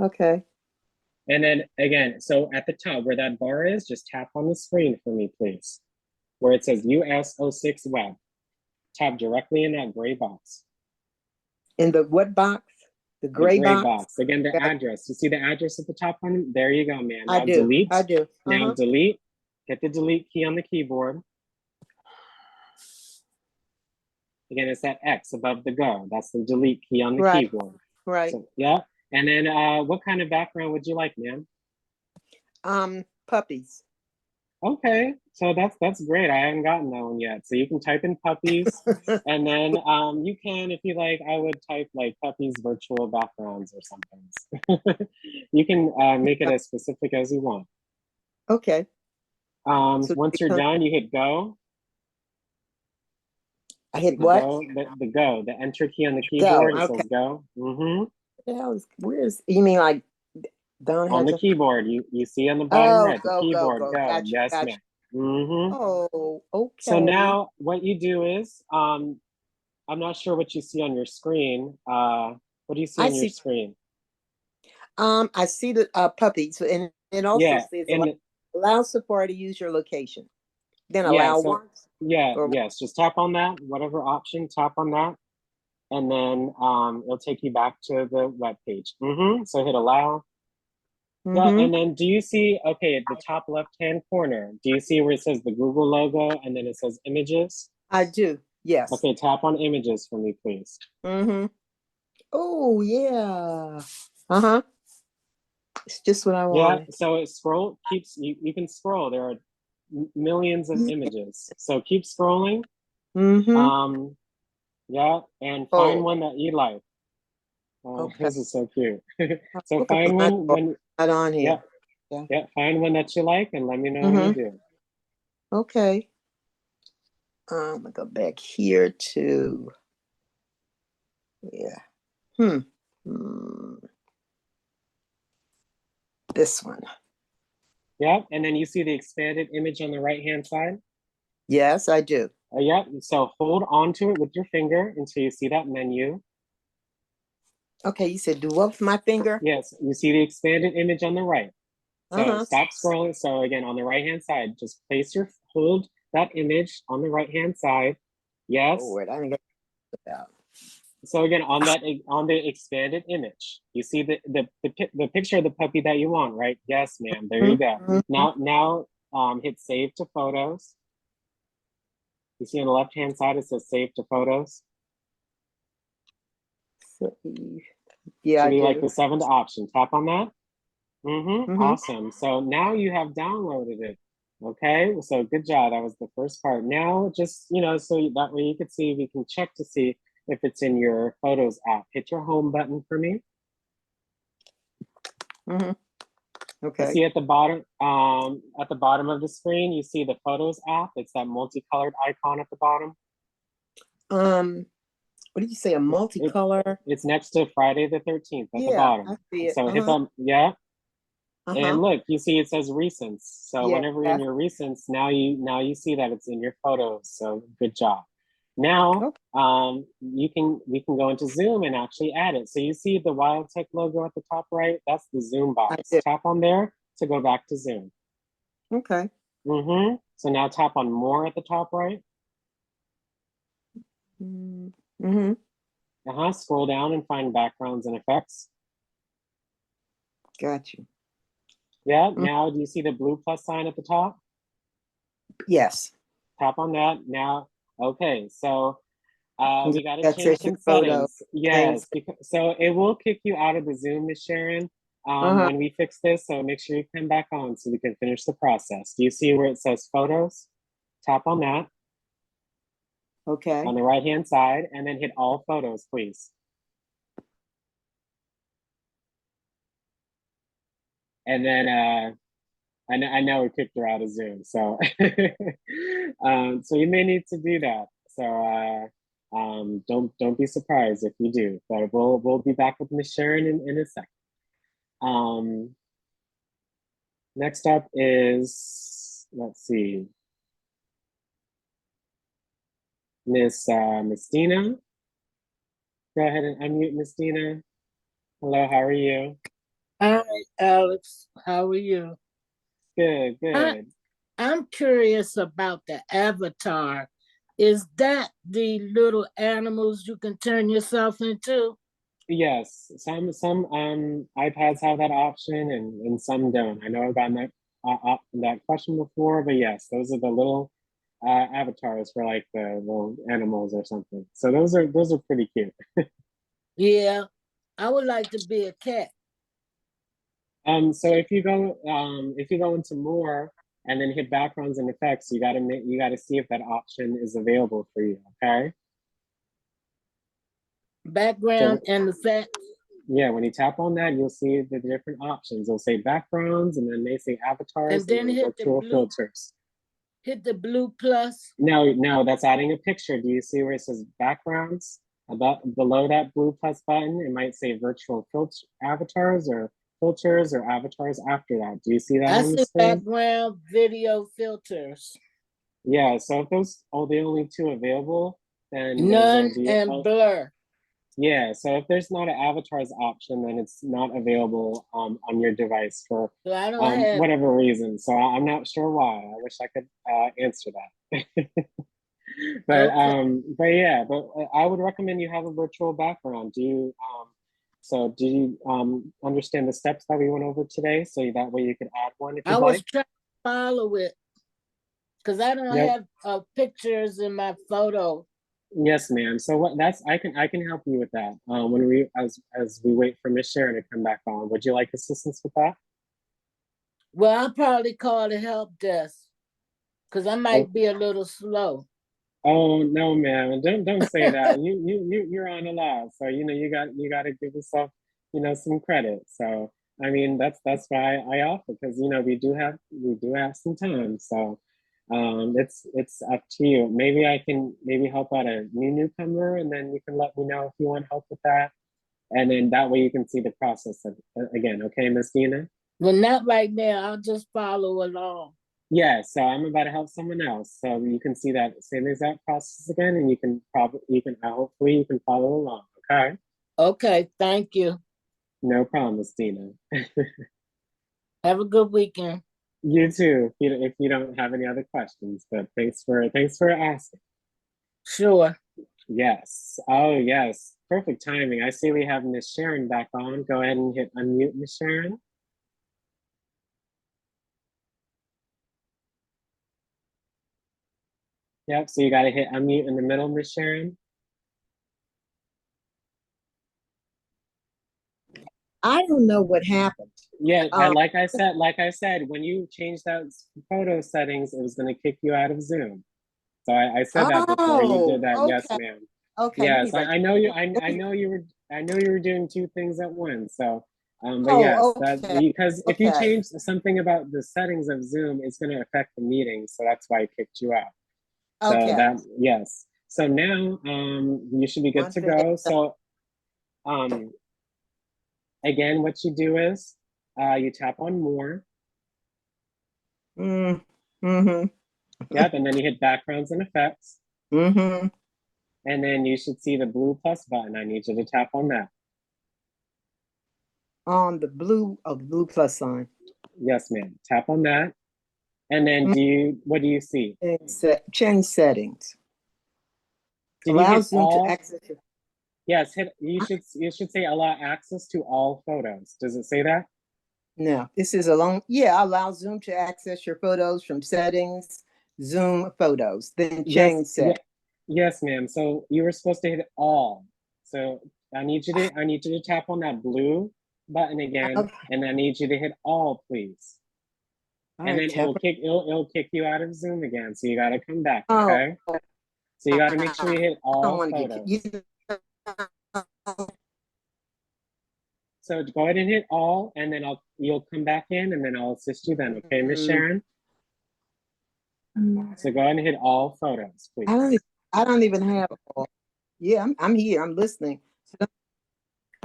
Okay. And then again, so at the top where that bar is, just tap on the screen for me, please. Where it says US06 web. Tap directly in that gray box. In the what box? The gray box? Again, the address. You see the address at the top one? There you go, man. Now I do. Delete. I do. Now delete. Hit the delete key on the keyboard. Again, it's that X above the go. That's the delete key on the keyboard. Right. So, yeah. And then what kind of background would you like, ma'am? Puppies. Okay, so that's great. I haven't gotten that one yet. So you can type in puppies, and then you can, if you like, I would type like puppies virtual backgrounds or something. You can make it as specific as you want. Okay. So once you're done, you hit go. I hit what? Go, the enter key on the keyboard. It says go. Where's, you mean like down on the keyboard? You see on the bottom right, the keyboard. Go. Gotcha, yes, gotcha. ma'am. Oh, okay. So now what you do is, I'm not sure what you see on your screen. What do you see on your screen? I see the puppies, and it also says allow Safari to use your location. Then allow once. Yes, just tap on that, whatever option, tap on that. And then it'll take you back to the web page. So hit allow. Yeah, and then do you see, okay, at the top left-hand corner, do you see where it says the Google logo and then it says images? I do, yes. Okay, tap on images for me, please. Oh, yeah. It's just what I want. Yeah, so it you can scroll. There are millions of images. So keep scrolling. Yeah, and find one that you like. This is so cute. So find one when not on here. Yeah, find one that you like and let me know when you do. Okay. I'm gonna go back here to this one. Yep, and then you see the expanded image on the right-hand side? Yes, I do. Yep, so hold on to it with your finger until you see that menu. Okay, you said do what with my finger? Yes, you see the expanded image on the right. So Uh-huh. stop scrolling. So again, on the right-hand side, just hold that image on the right-hand side. Yes. Lord, I didn't get that. So again, on the expanded image, you see the picture of the puppy that you want, right? Yes, ma'am. There you go. Mhm. Now hit save to photos. You see on the left-hand side, it says save to photos. Yeah, Should I be like do. the seventh option. Tap on that. Mhm. Awesome. So now you have downloaded it. Okay, so good job. That was the first part. Now just, so that way you could see, we can check to see if it's in your Photos app. Hit your home button for me. Mhm. Okay. See at the bottom of the screen, you see the Photos app. It's that multicolored icon at the bottom. What did you say? A multicolor? It's next to Friday the 13th at the Yeah, bottom. I see it. So hit them, yeah. And Uh-huh. look, you see it says recents. So Yeah. whenever you're in your recents, now you see that it's in your photos. So good job. Now we can go into Zoom and actually add it. So you see the WildTech logo at the top right? That's the Zoom box. Tap on there to go back to Zoom. Okay. So now tap on more at the top right. Mm-hmm. Scroll down and find backgrounds and effects. Got you. Yeah, now do you see the blue plus sign at the top? Yes. Tap on that. Now, okay, so we got to change That's some photo. settings. Yes, so it will kick you out of the Zoom, Miss Sharon, when we fix this. So make sure you come back on so we can finish the process. Do you see where it says photos? Tap on that. Okay. On the right-hand side, and then hit all photos, please. And then I know we kicked her out of Zoom, so so you may need to do that. So don't be surprised if you do. But we'll be back with Miss Sharon in a second. Next up is, let's see, Miss Dina. Go ahead and unmute Miss Dina. Hello, how are you? Hi, Alex. How are you? Good, good. I'm curious about the avatar. Is that the little animals you can turn yourself into? Yes, some iPads have that option and some don't. I know I've gotten that question before, but yes, those are the little avatars for like the little animals or something. So those are pretty cute. Yeah, I would like to be a cat. So if you go into more and then hit backgrounds and effects, you gotta see if that option is available for you. Okay. Background and effects. Yeah, when you tap on that, you'll see the different options. It'll say backgrounds, and then they say avatars, and then hit virtual filters. Hit the blue plus. No, that's adding a picture. Do you see where it says backgrounds? Below that blue plus button, it might say virtual filter avatars or filters or avatars after that. Do you see that I on the see screen? background video filters. Yeah, so if those are the only two available, then none and blur. Yeah, so if there's not an avatars option, then it's not available on your device for So I don't have whatever reason. So I'm not sure why. I wish I could answer that. But yeah, I would recommend you have a virtual background. Do you understand the steps that we went over today? So that way you could add one if you'd I like. was trying to follow it because I don't have pictures in my photo. Yes, ma'am. So I can help you with that. When as we wait for Miss Sharon to come back on, would you like assistance with that? Well, I'll probably call the help desk because I might be a little slow. Oh no, ma'am! Don't say that. You're on the live, so you got to give yourself some credit. So I mean that's why I offer, because we do have some time. So it's up to you. Maybe I can help out a newcomer, and then you can let me know if you want help with that, and then that way you can see the process again. Okay, Miss Dina. Well, not right now. I'll just follow along. Yeah, so I'm about to help someone else. So you can see that same exact process again, and you can hopefully you can follow along, okay? Okay, thank you. No problem, Dina. Have a good weekend. You too, if you don't have any other questions, but thanks for asking. Sure. Yes. Oh, yes. Perfect timing. I see we have Miss Sharon back on. Go ahead and hit unmute, Miss Sharon. Yep, so you got to hit unmute in the middle, Miss Sharon. I don't know what happened. Yeah, like I said, when you changed those photo settings, it was going to kick you out of Zoom. So I said that before you did that. okay. Yes, ma'am. Okay. Yes, I know you. I know you were doing two things at once. So, but Oh, yes, okay. that because if you Okay. change something about the settings of Zoom, it's going to affect the meeting. So that's why it kicked you out. So Okay. that yes. So now you should be good to go. So again, what you do is you tap on more. Mm-hmm. Yep, and then you hit backgrounds and effects. Mm-hmm. And then you should see the blue plus button. I need you to tap on that. On the blue plus sign. Yes, ma'am. Tap on that. And then what do you see? Change settings. Did Allow you hit Zoom all? to access it. Yes, you should say allow access to all photos. Does it say that? No, this is allow Zoom to access your photos from settings, Zoom photos, then change settings. Yes, ma'am. So you were supposed to hit all. So I need you to tap on that blue button again, Okay. and I need you to hit all, please. All and right, then it'll kick you out of Zoom again. So you got to come back, okay? So you got to make sure you hit all photos. So go ahead and hit all, and then you'll come back in, and then I'll assist you then, okay, Miss Sharon? So go ahead and hit all photos, please. I don't even have all. Yeah, I'm here. I'm listening.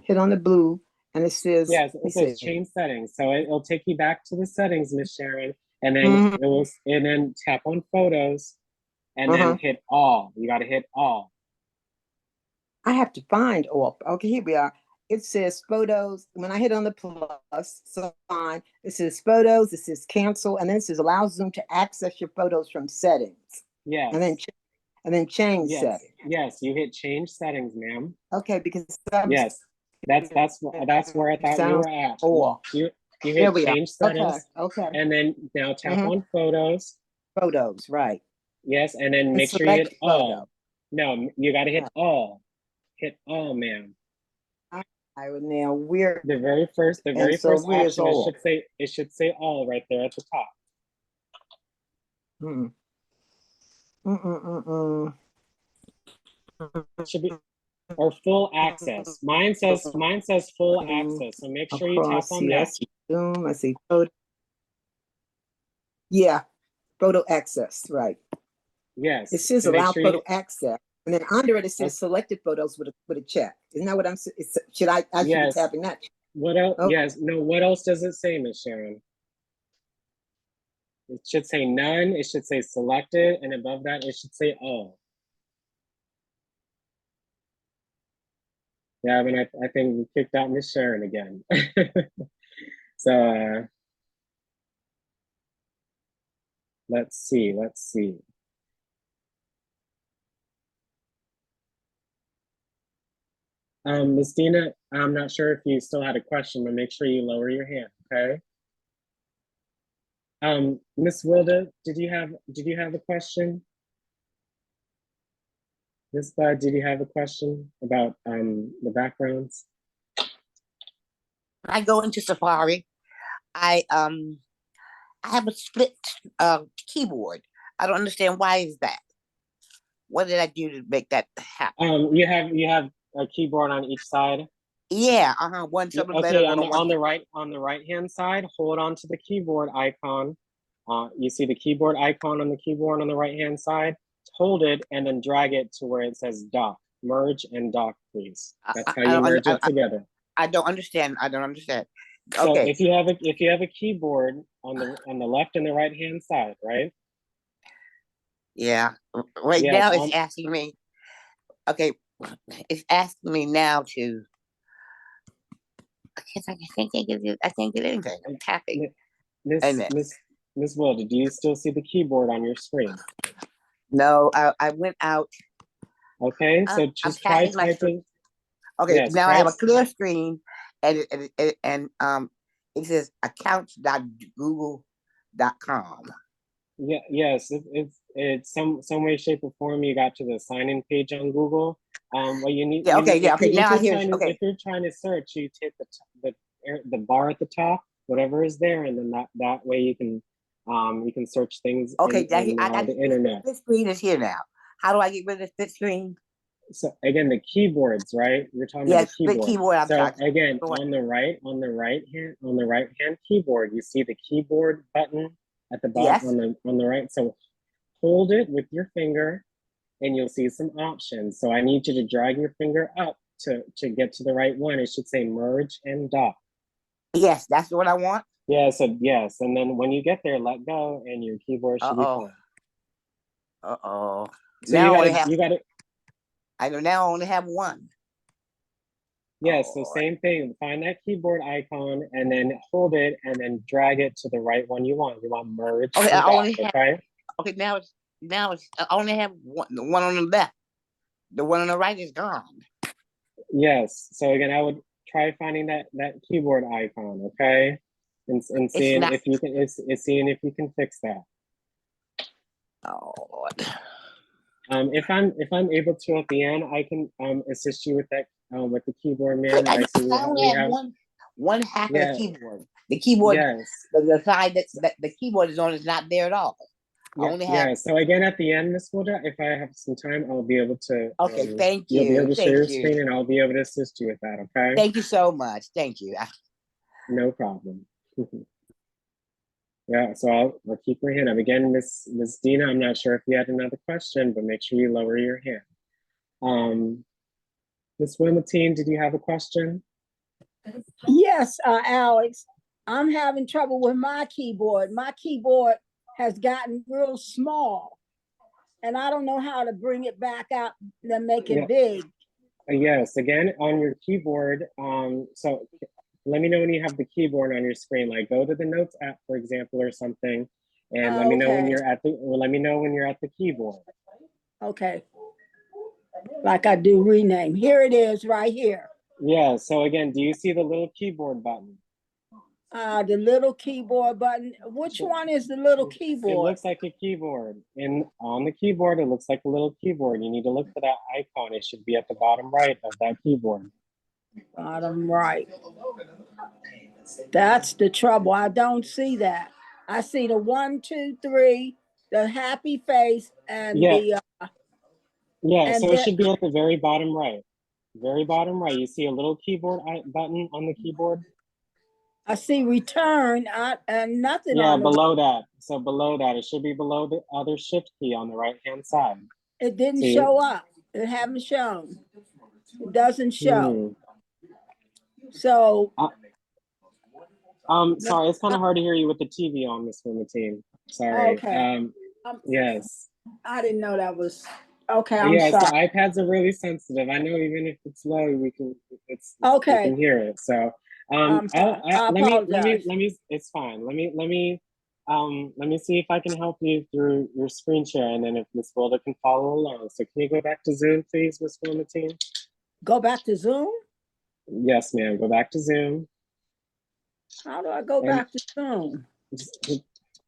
Hit on the blue, and it says. Yes, it says change settings. So it'll take you back to the settings, Miss Sharon, and then and then tap on photos, and then hit all. You got to hit all. I have to find all. Okay, here we are. It says photos. When I hit on the plus sign, it says photos, it says cancel, and then it says allow Zoom to access your photos from settings. Yes. And then change settings. Yes, you hit change settings, ma'am. Okay, because yes, that's where I thought you were at. All. You hit change settings. Okay. And then now tap on photos. Photos, right. Yes, and then make sure you hit all. No, you got to hit all. Hit all, ma'am. I would now we're the very first option. It should say all right there at the top. Should be or full access. Mine says full access. So make sure you tap on that. Zoom. I see photo. Yeah, photo access. Right. Yes. It says allow photo access. And then under it, it says selected photos with a check. Isn't that what I'm saying? Should I should be tapping that? What else? Oh. Yes. No, what else does it say, Miss Sharon? It should say none. It should say selected. And above that, it should say all. Yeah, I mean, I think we kicked out Miss Sharon again. So let's see. Ms. Dina, I'm not sure if you still had a question, but make sure you lower your hand, okay? Ms. Wilda, did you have a question? Ms. Bud, did you have a question about the backgrounds? When I go into Safari, I have a split keyboard. I don't understand why is that. What did I do to make that happen? You have a keyboard on each side. Yeah, one okay, on the right hand side, hold on to the keyboard icon. You see the keyboard icon on the keyboard on the right hand side. Hold it and then drag it to where it says dock. Merge and dock, please. That's how you merge it together. I don't understand. So Okay. if you have a keyboard on the left and the right hand side, right? Yeah. Right Yes, now it's asking me. Okay, it's asking me now to. I can't get anything. I'm tapping. Miss And Miss Miss Wilda, do you still see the keyboard on your screen? no, I went out. Okay, so I'm just try tapping my screen. typing. Okay, Yes, now I try. have a clear screen, and it says accounts.google.com. Yeah, yes, it's some way, shape, or form you got to the sign-in page on Google. What you need, Yeah. Okay. Yeah. Okay. Now I hear. if you're trying to search, you take the bar at the top, whatever is there, and then that way you can search things Okay. in I got the internet. this screen is here now. How do I get rid of this split screen? So again, the keyboards, right? You're talking about Yes, the the keyboard. keyboard. I'm So sorry. again, on the right hand keyboard, you see the keyboard button at the bottom. Yes. on the right. So hold it with your finger, and you'll see some options. So I need you to drag your finger up to get to the right one. It should say merge and dock. Yes, that's what I want. Yeah. So yes, and then when you get there, let go, and your keyboard should be fine. So now now you got to. I now only have one. Yes, so same thing. Find that keyboard icon and then hold it and then drag it to the right one you want. You want merge. Okay, and I dock, only have. okay. Okay, now I only have one. The one on the left. The one on the right is gone. Yes. So again, I would try finding that keyboard icon, okay, and seeing if you can seeing if you can fix that. Oh Lord. If I'm able to at the end, I can assist you with that with the keyboard man. I only have one half of the keyboard. The keyboard, yes. the side that the keyboard is on is not there at all. I Yeah, only have. So again, at the end, Miss Wilda, if I have some time, I'll be able to. Okay, thank you. You'll be able to share your Thank you. screen, and I'll be able to assist you with that. Okay. Thank you so much. Thank you. No problem. Yeah, so I'll keep my hand up. Again, Miss Dina, I'm not sure if you had another question, but make sure you lower your hand. Miss Wilmatine, did you have a question? Yes, Alex, I'm having trouble with my keyboard. My keyboard has gotten real small, and I don't know how to bring it back out and make it big. Yes, again, on your keyboard, so let me know when you have the keyboard on your screen. Like go to the Notes app, for example, or something, and let me know when you're at the keyboard. Okay. Like I do rename. Here it is, right here. Yeah. So again, do you see the little keyboard button? The little keyboard button. Which one is the little keyboard? It looks like a keyboard. On the keyboard, it looks like a little keyboard. You need to look for that icon. It should be at the bottom right of that keyboard. Bottom right. That's the trouble. I don't see that. I see the 1, 2, 3, the happy face, and the and so it should be at the very bottom right. Very bottom right. You see a little keyboard button on the keyboard? I see return and nothing on below that. So below that, it should be below the other shift key on the right-hand side. It didn't show up. It haven't shown. It doesn't show. So sorry, it's kind of hard to hear you with the TV on, Miss Wilmatine. Sorry. Okay. Yes. I didn't know that was okay. I'm sorry. So iPads are really sensitive. I know even if it's low, we can hear it. So let me it's fine. Let me see if I can help you through your screen share, and then if Miss Wilda can follow along. So can you go back to Zoom, please, Miss Wilmatine? Go back to Zoom? Yes, ma'am. Go back to Zoom. How do I go back to Zoom?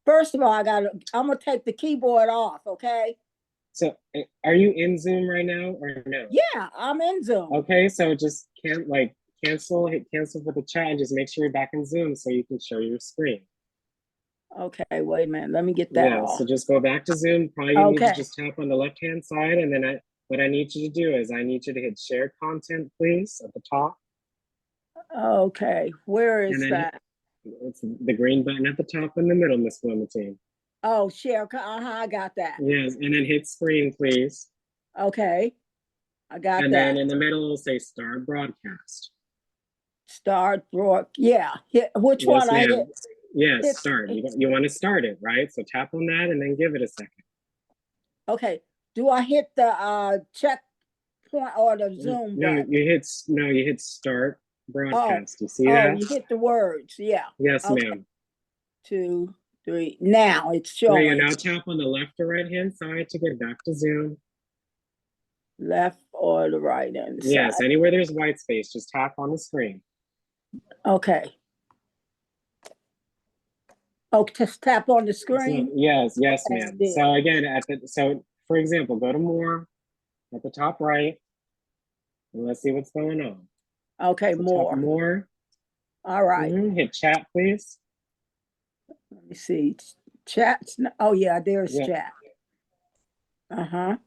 First of all, I'm gonna take the keyboard off, okay? So are you in Zoom right now or no? Yeah, I'm in Zoom. Okay, so just hit cancel for the chat and just make sure you're back in Zoom so you can show your screen. Okay, wait a minute. Let me get that off. So just go back to Zoom. Probably you need to just tap on the left-hand side, and then what I need you to do is I need you to hit share content, please, at the top. Okay, where is that? It's the green button at the top in the middle, Miss Wilmatine. Oh, share. I got that. Yes, and then hit screen, please. Okay, I got that. And then in the middle, it'll say start broadcast. Start broad. Yeah. Which Yes, one I ma'am. hit? Yes, Hit- start. You want to start it, right? So tap on that and then give it a second. Okay. Do I hit the check point or the Zoom No, button? you hit start broadcast. You see Oh, that? you hit the words. Yeah. Yes, Okay. ma'am. 2, 3. Now it's There you showing. go. Now tap on the left or right hand side to get back to Zoom. Left or the right hand Yes, side. anywhere there's white space, just tap on the screen. Okay. Oh, just tap on the So, screen. yes, Okay, ma'am. there. So again, for example, go to more at the top right, and let's see what's going on. Okay, So tap more. more. All right. Hit chat, please. Let me see. Chat. Oh yeah, there's Yeah. chat. Uh-huh.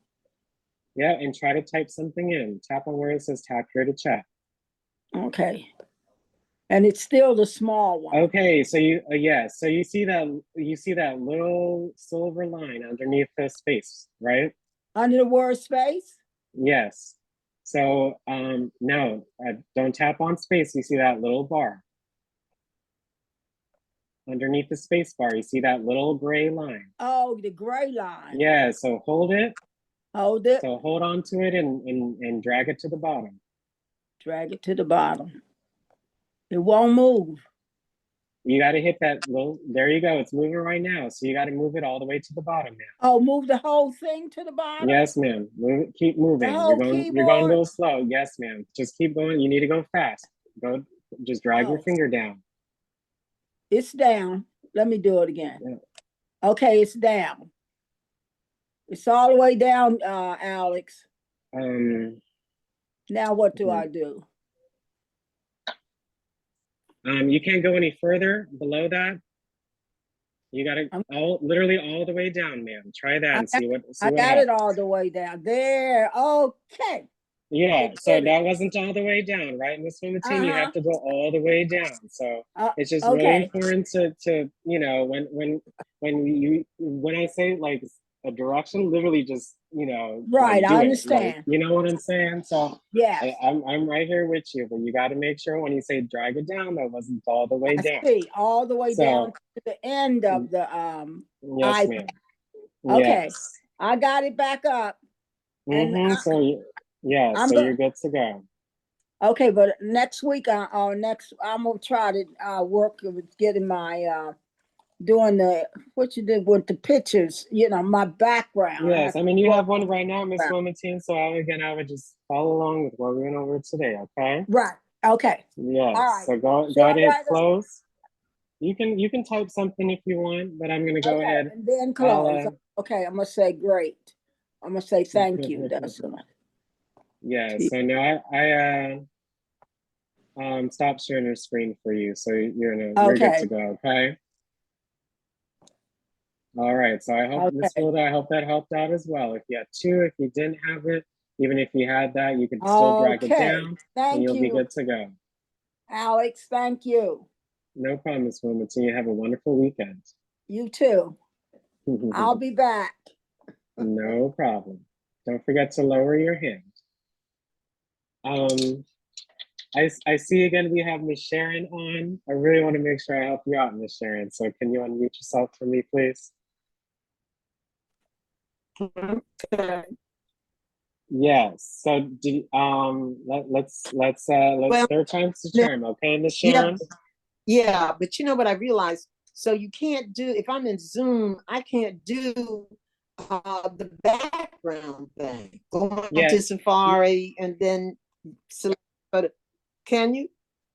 Yeah, and try to type something in. Tap on where it says tap here to chat. Okay. And it's still the small one. Okay, so you so you see that little silver line underneath the space, right? Under the word space? Yes. So no, don't tap on space. You see that little bar underneath the space bar. You see that little gray line. Oh, the gray line. Yeah. So hold it. Hold it. So hold on to it and drag it to the bottom. Drag it to the bottom. It won't move. You got to hit that little. There you go. It's moving right now. So you got to move it all the way to the bottom now. Oh, move the whole thing to the bottom? Yes, ma'am. Move, keep moving. The whole You're going a keyboard? little slow. Yes, ma'am. Just keep going. You need to go fast. Go. Just drag your Oh. finger down. It's down. Let me do it again. Yeah. Okay, it's down. It's all the way down, Alex. Now what do I do? You can't go any further below that. You got to literally all the way down, ma'am. Try that and see what I got happens. it all the way down there. Okay. Yeah, so that wasn't all the way down, right? Miss Wilmington, you have to go all the way down. So it's just really okay. important to you know, when I say like a direction, literally just, you know, Right, like, I do it. understand. Like, you know what I'm saying? So Yes. I'm right here with you, but you got to make sure when you say drag it down, that wasn't all the way down. See, all the way So, down to the end of the yes, iPad. ma'am. Okay, Yes. I got it back up. So yeah, so you're good to go. Okay, but next week, I'm gonna try to work with getting my doing the what you did with the pictures. You know, my background. Yes, I mean you have one right now, Miss Wilmington. So I would just follow along with what we went over today. Okay. Right. Okay. Yes. All right. So go ahead and hit close. You can type something if you want, but I'm gonna go ahead and then close. Okay, I'm gonna say great. I'm gonna say thank you. That's enough. Yeah. So now I stop sharing your screen for you, so you're good to go. Okay. All right. So I hope Miss Wilda, I hope that helped out as well. If you had two, if you didn't have it, even if you had that, you could still drag it down, and you'll be good to go. Alex, thank you. No problem, Miss Wilmington. You have a wonderful weekend. You too. I'll be back. No problem. Don't forget to lower your hand. I see again we have Miss Sharon on. I really want to make sure I help you out, Miss Sharon. So can you unmute yourself for me, please? Okay. Yes. So let's third time's the charm, okay, Miss Sharon? Yeah, but you know what I realized? So you can't do, if I'm in Zoom, I can't do the background thing. Go to Safari and then select photo. Can you?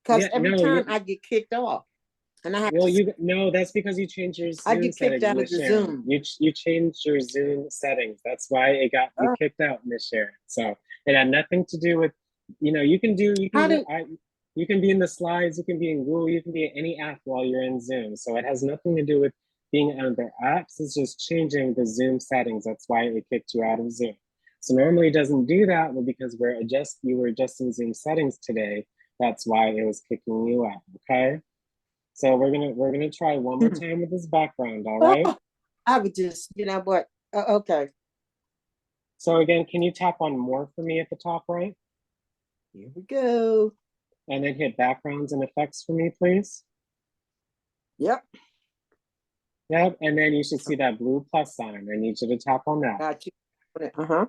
Because every time I get kicked off. And I have that's because you changed your Zoom I get kicked settings, out of Miss the Sharon. Zoom. You changed your Zoom settings. That's why it got you kicked out, Miss Sharon. So it had nothing to do with, you can be in the slides, you can be in Google, you can be in any app while you're in Zoom. So it has nothing to do with being on the apps. It's just changing the Zoom settings. That's why it kicked you out of Zoom. So normally it doesn't do that, but because you were adjusting Zoom settings today, that's why it was kicking you out. Okay. So we're gonna try one more time with this background. All right. I would just, what? Okay. So again, can you tap on more for me at the top right? Here we go. and then hit backgrounds and effects for me, please. Yep, Yep, and then you should see that blue plus sign. I need you to tap on that. got you. Uh-huh.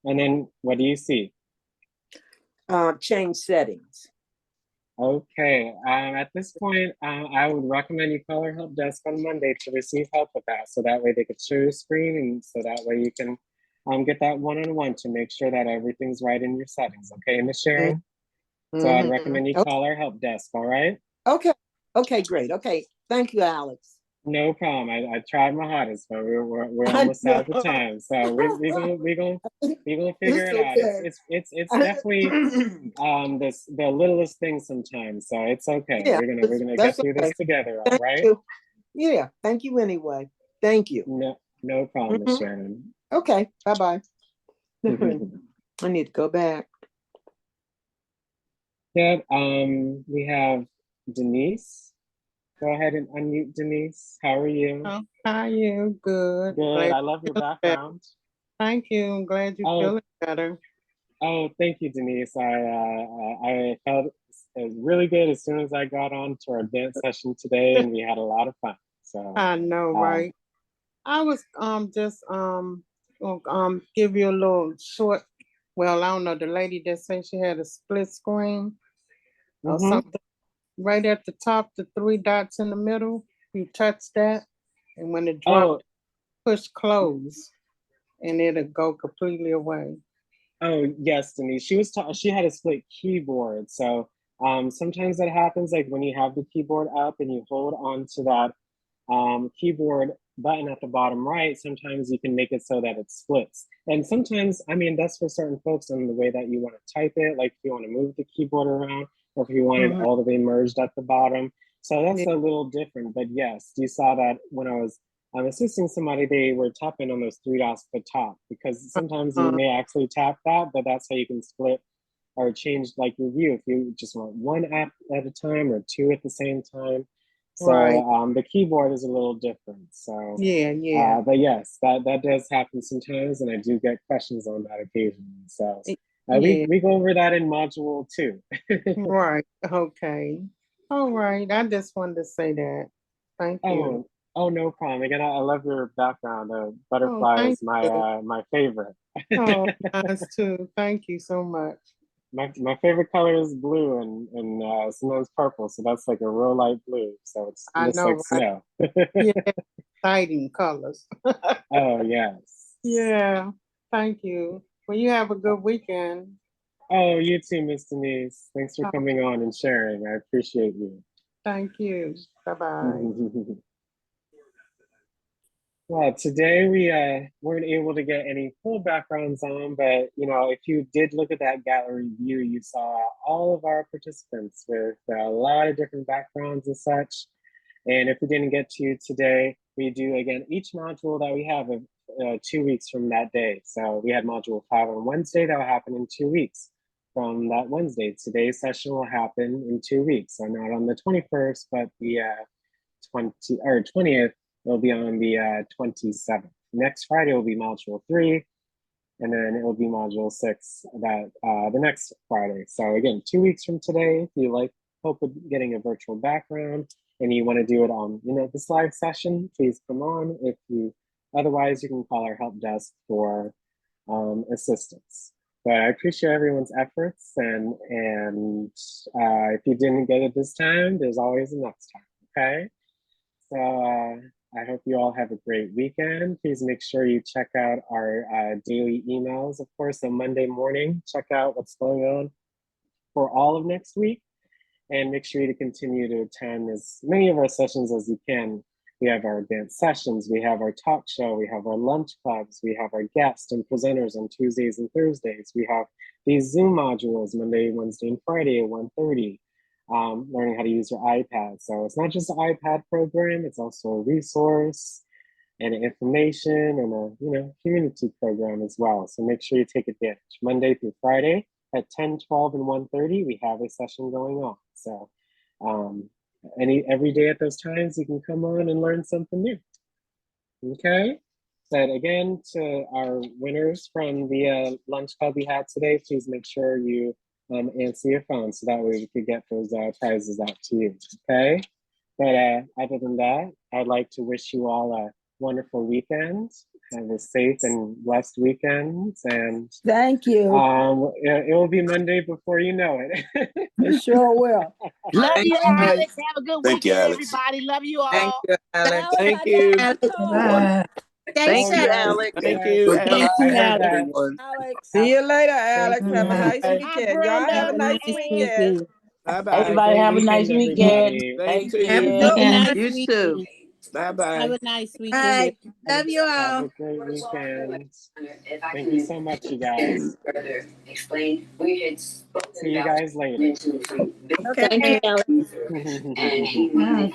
And then what do you see? Change settings. Okay, at this point, I would recommend you call our help desk on Monday to receive help with that. So that way they could share your screen, and so that way you can get that one-on-one to make sure that everything's right in your settings. Okay, Miss Sharon? So I'd recommend you call our help desk, all right? Okay, okay, great. Okay, thank you, Alex. No problem. I tried my hardest, but we're almost out of time. So we gonna figure it out. It's definitely the littlest thing sometimes. So it's okay. Yeah, We're gonna get that's through okay. this together, all Thank right? you. Yeah, thank you anyway. Thank you. No problem, Miss Shannon. Okay, bye-bye. I need to go back. Yeah, we have Denise. Go ahead and unmute, Denise. How are you? Oh, how are you? Good. Good. Glad I love your you feel better. background. Thank you. I'm glad you're Oh. feeling better. Oh, thank you, Denise. I felt really good as soon as I got on to our advanced session today, and we had a lot of fun. So I know, right? I was just gonna give you a little short. Well, I don't know. The lady that said she had a split screen or something. Right at the top, the 3 dots in the middle. You touch that, and when it drops, push close, and it'll go completely away. Oh yes, Denise. She had a split keyboard. So sometimes that happens, like when you have the keyboard up and you hold on to that keyboard button at the bottom right, sometimes you can make it so that it splits. And sometimes, I mean, that's for certain folks on the way that you want to type it, like if you want to move the keyboard around, or if you want it all the way merged at the bottom. So that's a little different. But yes, you saw that when I was assisting somebody, they were tapping on those 3 dots at the top, because sometimes you may actually tap that, but that's how you can split or change like your view if you just want 1 app at a time or 2 at the same time. So the keyboard is a little different. So but yes, that does happen sometimes, and I do get questions on that occasionally. So we go over that in module 2. Right. Okay. All right. I just wanted to say that. Thank you. Oh, no problem. Again, I love your background. The butterfly is my favorite. Oh, nice too. Thank you so much. My favorite color is blue and sometimes purple, so that's like a real light blue. So it looks like snow. Yeah, exciting colors. Oh yes. Yeah. Thank you. Well, you have a good weekend. Oh, you too, Miss Denise. Thanks for coming on and sharing. I appreciate you. Thank you. Bye-bye. Well, today we weren't able to get any full backgrounds on, but you know, if you did look at that gallery view, you saw all of our participants with a lot of different backgrounds and such. And if we didn't get to you today, we do again each module that we have 2 weeks from that day. So we had module 5 on Wednesday. That will happen in 2 weeks from that Wednesday. Today's session will happen in 2 weeks. So not on the 21st, but the 20th. It'll be on the 27th. Next Friday will be module 3, and then it will be module 6 that the next Friday. So again, 2 weeks from today, if you like hope of getting a virtual background and you want to do it on this live session, please come on. If you otherwise, you can call our help desk for assistance. But I appreciate everyone's efforts, and if you didn't get it this time, there's always the next time. Okay, so. I hope you all have a great weekend. Please make sure you check out our daily emails, of course, on Monday morning. Check out what's going on for all of next week, and make sure to continue to attend as many of our sessions as you can. We have our advanced sessions, we have our talk show, we have our lunch clubs, we have our guests and presenters on Tuesdays and Thursdays. We have these Zoom modules Monday, Wednesday, and Friday at 1:30. Learning how to use your iPad. So it's not just an iPad program, it's also a resource and an information and a community program as well. So make sure you take advantage. Monday through Friday at 10, 12, and 1:30, we have a session going on. So every day at those times, you can come on and learn something new. Okay. But again, to our winners from the lunch club we had today, please make sure you answer your phone so that way we could get those prizes out to you. Okay. But other than that, I'd like to wish you all a wonderful weekend. Have a safe and blessed weekend. And Thank you. it will be Monday before you know it. It sure will. Love you, Thank you. Alex. Have a good Thank you, weekend, Alex. everybody. Love you Thank all. you, Alex. Alex, Thank I you. got the code. Bye. Stay Oh, safe. you, yes, Alex. Thank yes, you, yes. Alex. Thank you, Have Alex. that. Everyone. Alex. See you later, Alex. Thank Have a you. nice Hi, weekend. Y'all have a Brenda. nice Hey. weekend. Bye-bye. Everybody have a nice weekend. Everybody. Thank Have a you. good Have a one. nice You too. weekend. Bye-bye. Have a nice weekend. Bye. Love you Have all. a great weekend. Thank you so much, you guys. See you guys later. Okay. Thank you, Alex. Bye.